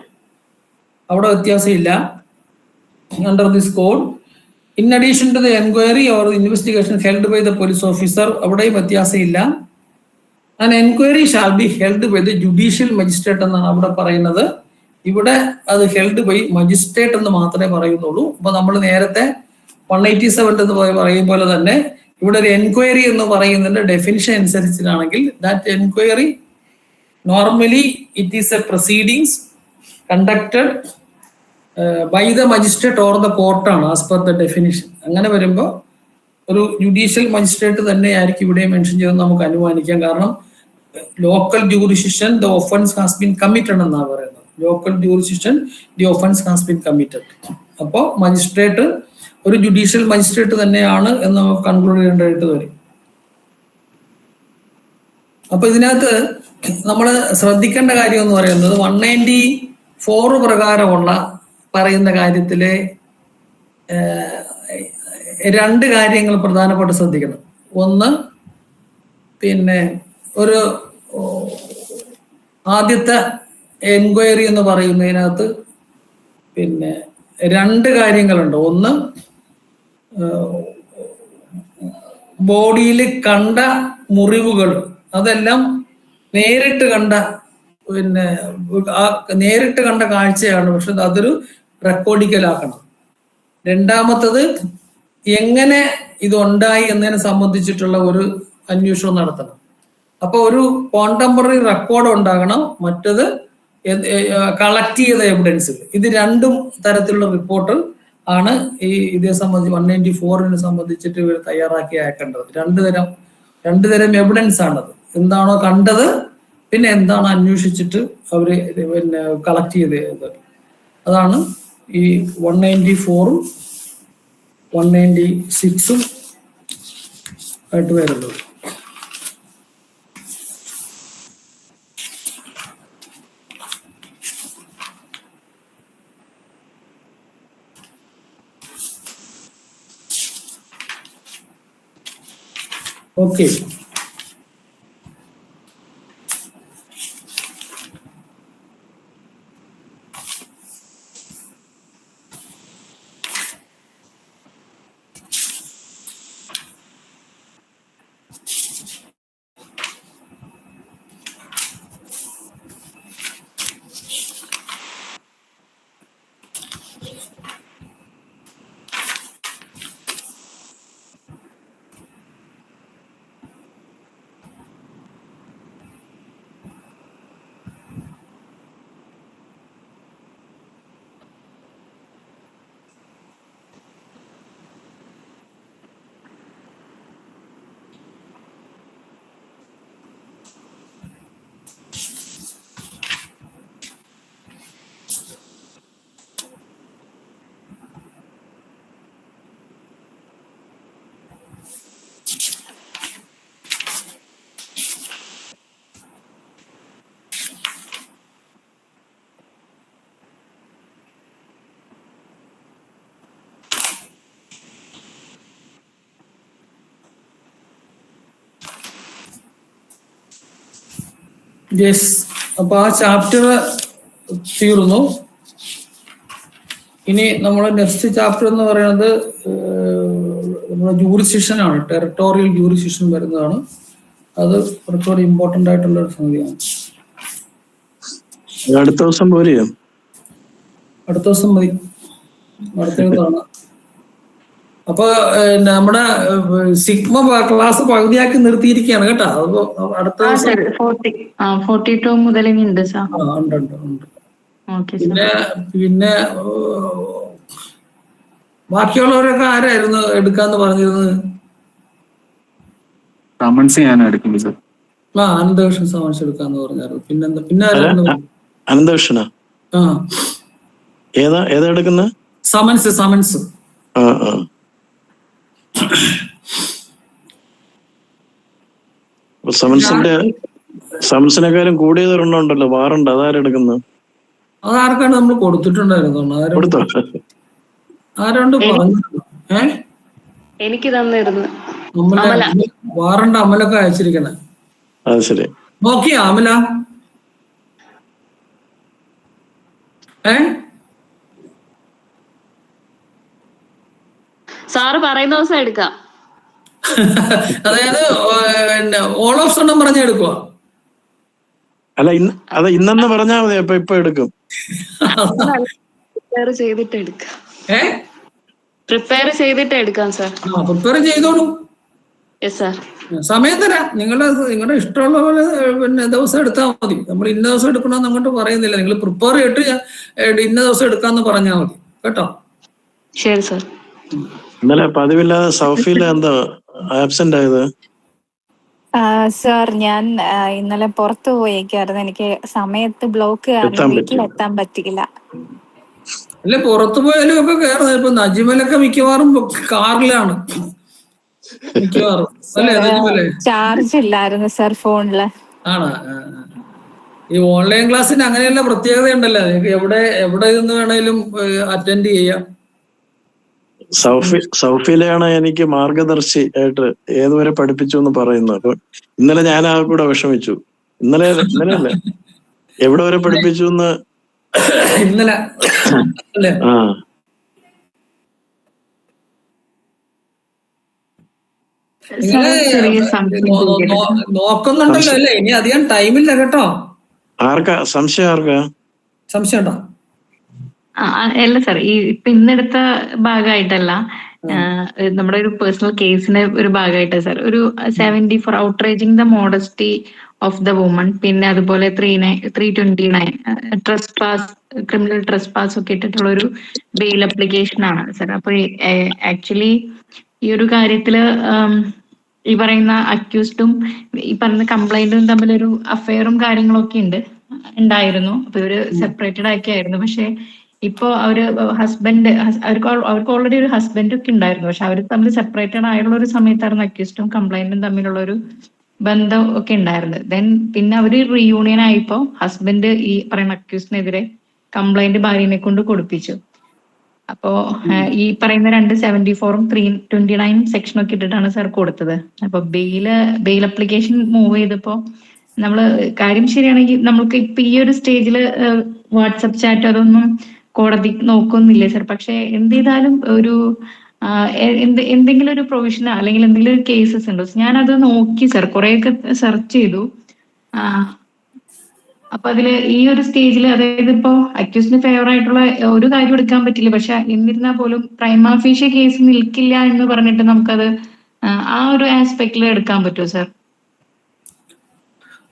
അവിടെ വ്യത്യാസമില്ല under this code. In addition to the inquiry or the investigation held by the police officer, അവിടെയും വ്യത്യാസമില്ല. An inquiry shall be held by the judicial magistrate എന്നാണ് അവിടെ പറയുന്നത്. ഇവിടെ അത് held by magistrate എന്ന് മാത്രമേ പറയുന്നുള്ളൂ. അപ്പൊ നമ്മൾ നേരത്തെ 187 എന്ന് പറയും പോലെ തന്നെ ഇവിടെ ഒരു എൻക്വയറി എന്ന് പറയുന്നതിന്റെ ഡെഫിനിഷൻ അനുസരിച്ചിട്ടാണെങ്കിൽ that enquiry normally it is a proceedings conducted by the magistrate or the കോർട്ടാണ് ആസ് പെർ ദ ഡെഫിനിഷൻ. അങ്ങനെ വരുമ്പോൾ ഒരു ജുഡീഷ്യൽ മജിസ്ട്രേറ്റ് തന്നെ ആയിരിക്കും ഇവിടെ മെൻഷൻ ചെയ്തെന്ന് നമുക്ക് അനുമാനിക്കാം. കാരണം local jurisdiction the offence has been committed എന്നാണ് പറയുന്നത്. Local jurisdiction the offence has been committed. അപ്പോൾ മജിസ്ട്രേറ്റ് ഒരു ജുഡീഷ്യൽ മജിസ്ട്രേറ്റ് തന്നെയാണ് എന്ന് നമുക്ക് കൺക്ലൂഡ് ചെയ്യേണ്ടതായിട്ട് വരും. അപ്പൊ ഇതിനകത്ത് നമ്മൾ ശ്രദ്ധിക്കേണ്ട കാര്യം എന്ന് പറയുന്നത് 194 പ്രകാരമുള്ള പറയുന്ന കാര്യത്തിലെ 2 കാര്യങ്ങൾ പ്രധാനപ്പെട്ട് ശ്രദ്ധിക്കണം. ഒന്ന്, പിന്നെ ഒരു ആദ്യത്തെ എൻക്വയറി എന്ന് പറയുന്നതിനകത്ത് പിന്നെ 2 കാര്യങ്ങളുണ്ട്. ഒന്ന്, ബോഡിയിൽ കണ്ട മുറിവുകൾ അതെല്ലാം നേരിട്ട് കണ്ട നേരിട്ട് കണ്ട കാഴ്ചയാണ്, പക്ഷെ അതൊരു റെക്കോർഡിക്കലാക്കണം. രണ്ടാമത്തത് എങ്ങനെ ഇതുണ്ടായി എന്നതിനെ സംബന്ധിച്ചിട്ടുള്ള ഒരു അന്വേഷണം നടത്തണം. അപ്പൊ ഒരു കോണ്ടംപററി റെക്കോർഡ് ഉണ്ടാകണം, മറ്റത് കളക്ട് ചെയ്ത എവിഡൻസ്. ഇത് 2 തരത്തിലുള്ള റിപ്പോർട്ട് ആണ് ഈ ഇതേ സംബന്ധിച്ച് 194 സംബന്ധിച്ചിട്ട് ഇവർ തയ്യാറാക്കി അയക്കേണ്ടത്. 2 തരം എവിഡൻസ് ആണത്. എന്താണോ കണ്ടത്, പിന്നെ എന്താണ് അന്വേഷിച്ചിട്ട് അവര് പിന്നെ കളക്ട് ചെയ്തത്. അതാണ് ഈ 194 196 ആയിട്ട് വരുന്നത്. Okay, yes. അപ്പൊ ആ ചാപ്റ്റർ തീർന്നു. ഇനി നമ്മുടെ നെക്സ്റ്റ് ചാപ്റ്റർ എന്ന് പറയുന്നത് നമ്മുടെ ജൂറിസ്ഡിക്ഷൻ ആണ്. ടെറിട്ടോറിയൽ ജൂറിസ്ഡിക്ഷൻ വരുന്നതാണ്. അത് കുറച്ചുകൂടി ഇമ്പോർട്ടൻ്റ് ആയിട്ടുള്ള ഒരു സംഗതിയാണ്. അടുത്ത ദിവസം പോരെയോ? അടുത്ത ദിവസം മതി, അടുത്ത കാണാം. അപ്പൊ നമ്മുടെ സിഗ്മ ക്ലാസ് പകുതിയാക്കി നിർത്തിയിരിക്കുകയാണ് കേട്ടോ. അപ്പൊ അടുത്ത ദിവസം 42 മുതൽ ഇനി ഉണ്ട് സാർ. ഉണ്ട്. പിന്നെ ബാക്കിയുള്ളവരൊക്കെ ആരായിരുന്നു എടുക്കാന്ന് പറഞ്ഞിരുന്നത്? സമൻസ് ഞാൻ എടുക്കുന്നു സാർ. അനന്തകൃഷ്ണൻ സമൻസ് എടുക്കാന്ന് പറഞ്ഞായിരുന്നു. പിന്നെന്താ പിന്നെ ആരായിരുന്നു? അനന്തകൃഷ്ണനാ? ഏതാ എടുക്കുന്ന? സമൻസ്. സമൻസിനെക്കാരും കൂടിയതൊരെണ്ണം ഉണ്ടല്ലോ, വാറുണ്ട്, അതാരെടുക്കുന്നത്? അതാർക്കാണ് നമ്മൾ കൊടുത്തിട്ടുണ്ടായിരുന്നു? ആരാണ്ട് പറഞ്ഞു. എനിക്ക് തന്നിരുന്നു. വാറണ്ട് അമലൊക്കെ അയച്ചിരിക്കണേ. അത് ശരി. നോക്കിയാ അമല? സാറ് പറയുന്ന ദിവസം എടുക്കാം. അതായത് ഓൾ ഓഫ് എണ്ണം പറഞ്ഞ എടുക്കുക. അല്ല, അത് ഇന്നെന്ന് പറഞ്ഞാ മതി. അപ്പൊ ഇപ്പൊ എടുക്കും. പ്രിപ്പയർ ചെയ്തിട്ട് എടുക്കാം സാർ. പ്രിപ്പയർ ചെയ്തോളൂ. Yes sir. സമയം തരാം. നിങ്ങളുടെ ഇഷ്ടമുള്ള പോലെ പിന്നെ ദിവസം എടുത്താൽ മതി. നമ്മൾ ഇന്ന ദിവസം എടുക്കണമെന്ന് അങ്ങോട്ട് പറയുന്നില്ല. നിങ്ങൾ പ്രിപ്പയർ ചെയ്തിട്ട് ഇന്ന ദിവസം എടുക്കാന്ന് പറഞ്ഞാൽ മതി കേട്ടോ. ശരി സാർ. ഇന്നലെ പതിവില്ലാതെ സൗഫിയില് എന്താ ആബ്സെന്റ് ആയത്? സാർ ഞാൻ ഇന്നലെ പുറത്തു പോയേക്കായിരുന്നു. എനിക്ക് സമയത്ത് ബ്ലോക്ക് കാരണം വീട്ടിലെത്താൻ പറ്റിയില്ല. അല്ല, പുറത്തു പോയാലും ഒക്കെ കയറുന്നത്. ഇപ്പൊ നജിമലൊക്കെ മിക്കവാറും കാറിലാണ് മിക്കവാറും. ചാർജ് ഇല്ലായിരുന്നു സാർ ഫോണില്. ആണ്. ഈ ഓൺലൈൻ ക്ലാസ്സിന് അങ്ങനെയുള്ള പ്രത്യേകത ഉണ്ടല്ലോ. നിങ്ങൾക്ക് എവിടെ നിന്ന് വേണേലും അറ്റൻഡ് ചെയ്യാം. സൗഫിയിലാണ് എനിക്ക് മാർഗദർശി ആയിട്ട് ഏതുവരെ പഠിപ്പിച്ചു എന്ന് പറയുന്നു. അപ്പൊ ഇന്നലെ ഞാൻ ആ കൂടെ വിഷമിച്ചു. ഇന്നലെ അല്ലേ എവിടെ വരെ പഠിപ്പിച്ചു എന്ന് ഇന്നലെ. നോക്കുന്നുണ്ടല്ലോ അല്ലേ? ഇനി അധികം ടൈമില്ല കേട്ടോ. സംശയം ഉണ്ടോ? അല്ല സാർ, ഇപ്പൊ ഇന്നെടുത്ത ഭാഗമായിട്ടല്ല, നമ്മുടെ ഒരു പേഴ്സണൽ കേസിന്റെ ഒരു ഭാഗമായിട്ട് സാർ. ഒരു 70 for outraging the modesty of the woman, പിന്നെ അതുപോലെ 329 ക്രിമിനൽ ട്രസ് പാസ് ഒക്കെ ഇട്ടിട്ടുള്ള ഒരു ബെയിൽ അപ്ലിക്കേഷൻ ആണ് സാർ. അപ്പൊ ആക്ച്വലി ഈ ഒരു കാര്യത്തില് ഈ പറയുന്ന അക്യൂസ്ഡും ഈ പറയുന്ന കംപ്ലൈന്റും തമ്മിലൊരു അഫെയറും കാര്യങ്ങളൊക്കെ ഉണ്ടായിരുന്നു. അപ്പൊ ഇവര് സെപ്പറേറ്റഡ് ആക്കിയായിരുന്നു. പക്ഷെ ഇപ്പോ അവർക്ക് ഓൾറെഡി ഒരു ഹസ്ബൻഡ് ഒക്കെ ഉണ്ടായിരുന്നു. പക്ഷെ അവർ തമ്മിൽ സെപ്പറേറ്റഡ് ആയുള്ള ഒരു സമയത്തായിരുന്നു അക്യൂസ്ഡും കംപ്ലൈന്റും തമ്മിലുള്ള ഒരു ബന്ധം ഒക്കെ ഉണ്ടായിരുന്നത്. പിന്നെ അവര് റീയൂണിയൻ ആയപ്പോ ഹസ്ബൻഡ് ഈ പറയുന്ന അക്യൂസ്ഡിനെതിരെ കംപ്ലൈന്റ് ഭാര്യനെ കൊണ്ട് കൊടുപ്പിച്ചു. അപ്പോ ഈ പറയുന്ന 274ഉം 329 സെക്ഷനൊക്കെ ഇട്ടിട്ടാണ് സാർ കൊടുത്തത്. അപ്പൊ ബെയിൽ അപ്ലിക്കേഷൻ മൂവ് ചെയ്തപ്പോ നമ്മള് കാര്യം ശരിയാണെങ്കിൽ നമ്മൾക്ക് ഇപ്പൊ ഈ ഒരു സ്റ്റേജില് വാട്സപ്പ് ചാറ്റ് അതൊന്നും കോടതി നോക്കുന്നില്ലേ സാർ. പക്ഷെ എന്ത് ചെയ്താലും ഒരു എന്തെങ്കിലും ഒരു പ്രൊവിഷനോ അല്ലെങ്കിൽ എന്തെങ്കിലും ഒരു കേസസ് ഉണ്ടോ? ഞാനത് നോക്കി സാർ, കുറെയൊക്കെ സെർച്ച് ചെയ്തു. അപ്പൊ അതില് ഈ ഒരു സ്റ്റേജിൽ, അതായത് ഇപ്പോ അക്യൂസിന് ഫേവർ ആയിട്ടുള്ള ഒരു കാര്യം എടുക്കാൻ പറ്റില്ല. പക്ഷെ എന്നിരുന്നാൽ പോലും പ്രൈമാ ഫേഷ്യൽ കേസ് നിൽക്കില്ല എന്ന് പറഞ്ഞിട്ട് നമുക്കത് ആ ഒരു ആസ്പെക്റ്റിൽ എടുക്കാൻ പറ്റുമോ സാർ?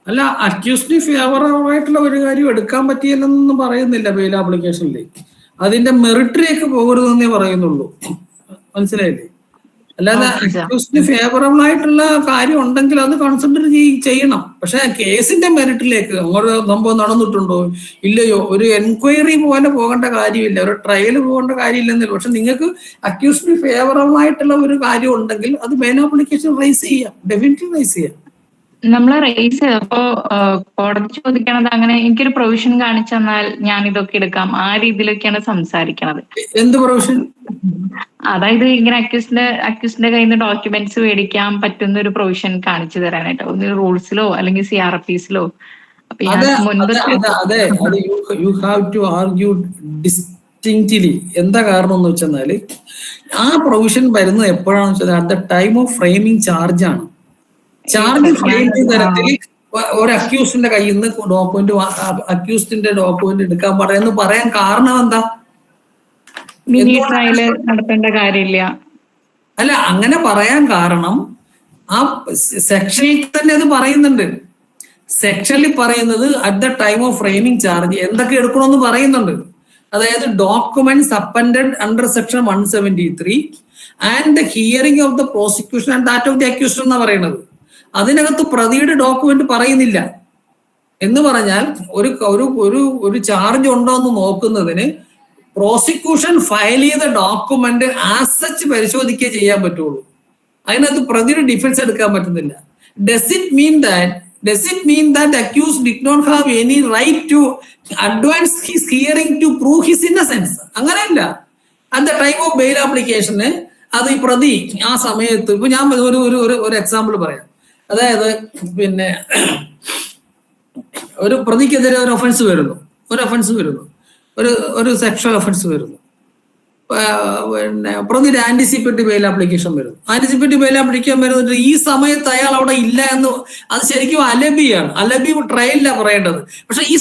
അല്ല, അക്യൂസ്ഡിന് ഫേവറബിളായിട്ടുള്ള ഒരു കാര്യം എടുക്കാൻ പറ്റിയില്ലെന്നൊന്നും പറയുന്നില്ല ബെയിൽ ആപ്ലിക്കേഷനിലേക്ക്. അതിന്റെ മെറിറ്റിലേക്ക് പോകരുതെന്നേ പറയുന്നുള്ളൂ. മനസ്സിലായില്ലേ? അല്ലാതെ അക്യൂസ്ഡിന് ഫേവറബിൾ ആയിട്ടുള്ള കാര്യം ഉണ്ടെങ്കിൽ അത് കൺസിഡർ ചെയ്യണം. പക്ഷെ കേസിന്റെ മെറിറ്റിലേക്ക് അങ്ങോട്ട് സംഭവം നടന്നിട്ടുണ്ടോ ഇല്ലയോ, ഒരു എൻക്വയറി പോലെ പോകേണ്ട കാര്യമില്ല, ഒരു ട്രയൽ പോകേണ്ട കാര്യമില്ലെന്നില്ല. പക്ഷെ നിങ്ങൾക്ക് അക്യൂസ്ഡിന് ഫേവറബിൾ ആയിട്ടുള്ള ഒരു കാര്യം ഉണ്ടെങ്കിൽ അത് ബെയിൽ ആപ്ലിക്കേഷൻ റൈസ് ചെയ്യാം, ഡെഫിനറ്റ്ലി റൈസ് ചെയ്യാം. നമ്മളെ റേസ് ചെയ്തപ്പോ കോടതി ചോദിക്കണത് അങ്ങനെ എനിക്കൊരു പ്രൊവിഷൻ കാണിച്ചു തന്നാൽ ഞാൻ ഇതൊക്കെ എടുക്കാം, ആ രീതിയിലൊക്കെയാണ് സംസാരിക്കണത്. എന്ത് പ്രൊവിഷൻ? അതായത് ഇങ്ങനെ അക്യൂസിന്റെ കയ്യിൽ നിന്ന് ഡോക്യുമെന്റ്സ് മേടിക്കാൻ പറ്റുന്ന ഒരു പ്രൊവിഷൻ കാണിച്ചു തരാനായിട്ട്, ഒന്ന് റൂൾസിലോ അല്ലെങ്കിൽ CRPസിലോ അപ്പൊ ഇയാൾക്ക് മുൻപത്തെ അതെ you have to argue distinctly. എന്താ കാരണം എന്ന് വെച്ചാൽ ആ പ്രൊവിഷൻ വരുന്നത് എപ്പോഴാണെന്ന് വെച്ചാൽ at the time of framing charge ആണ്. ചാർജ് ഫ്രെയിം ചെയ്യുന്ന തരത്തിൽ ഒരു അക്യൂസിന്റെ കയ്യിൽ നിന്ന് അക്യൂസ്ഡിന്റെ ഡോക്യുമെന്റ് എടുക്കാൻ പറയുന്നു. പറയാൻ കാരണം എന്താ? മിനി ട്രയല് നടത്തേണ്ട കാര്യമില്ല. അല്ല, അങ്ങനെ പറയാൻ കാരണം ആ സെക്ഷനിൽ തന്നെ അത് പറയുന്നുണ്ട്. സെക്ഷനിൽ പറയുന്നത് at the time of framing charge എന്തൊക്കെ എടുക്കണമെന്ന് പറയുന്നുണ്ട്. അതായത് documents appended under section 173 and the hearing of the prosecution and that of the accused എന്നാ പറയുന്നത്. അതിനകത്ത് പ്രതിയുടെ ഡോക്യുമെന്റ് പറയുന്നില്ല. എന്ന് പറഞ്ഞാൽ ഒരു ചാർജ് ഉണ്ടോ എന്ന് നോക്കുന്നതിന് പ്രോസിക്യൂഷൻ ഫയൽ ചെയ്ത ഡോക്യുമെന്റ് ആസ് സച്ച് പരിശോധിക്കുകയെ ചെയ്യാൻ പറ്റുള്ളൂ. അതിനകത്ത് പ്രതിയുടെ ഡിഫൻസ് എടുക്കാൻ പറ്റുന്നില്ല. Does it mean that the accused did not have any right to advance his hearing to prove his innocence? അങ്ങനെയല്ല. at the time of bail application അത് ഈ പ്രതി ആ സമയത്ത് ഇപ്പൊ ഞാൻ ഒരു എക്സാമ്പിൾ പറയാം. അതായത് പിന്നെ ഒരു പ്രതിക്കെതിരെ ഒരു ഒഫൻസ് വരുന്നു, ഒരു സെക്ഷൽ ഒഫൻസ് വരുന്നു. പിന്നെ പ്രതിയുടെ ആന്റിസിപ്പേറ്ററി ബെയിൽ ആപ്ലിക്കേഷൻ വരുന്നു. ആന്റിസിപ്പേറ്ററി ബെയിൽ ആപ്ലിക്കേഷൻ വരുന്നിട്ട് ഈ സമയത്ത് അയാൾ അവിടെ ഇല്ല എന്ന്, അത് ശരിക്കും അലബിയാണ്. അലബി ട്രയലിലാണ് പറയേണ്ടത്. പക്ഷെ ഈ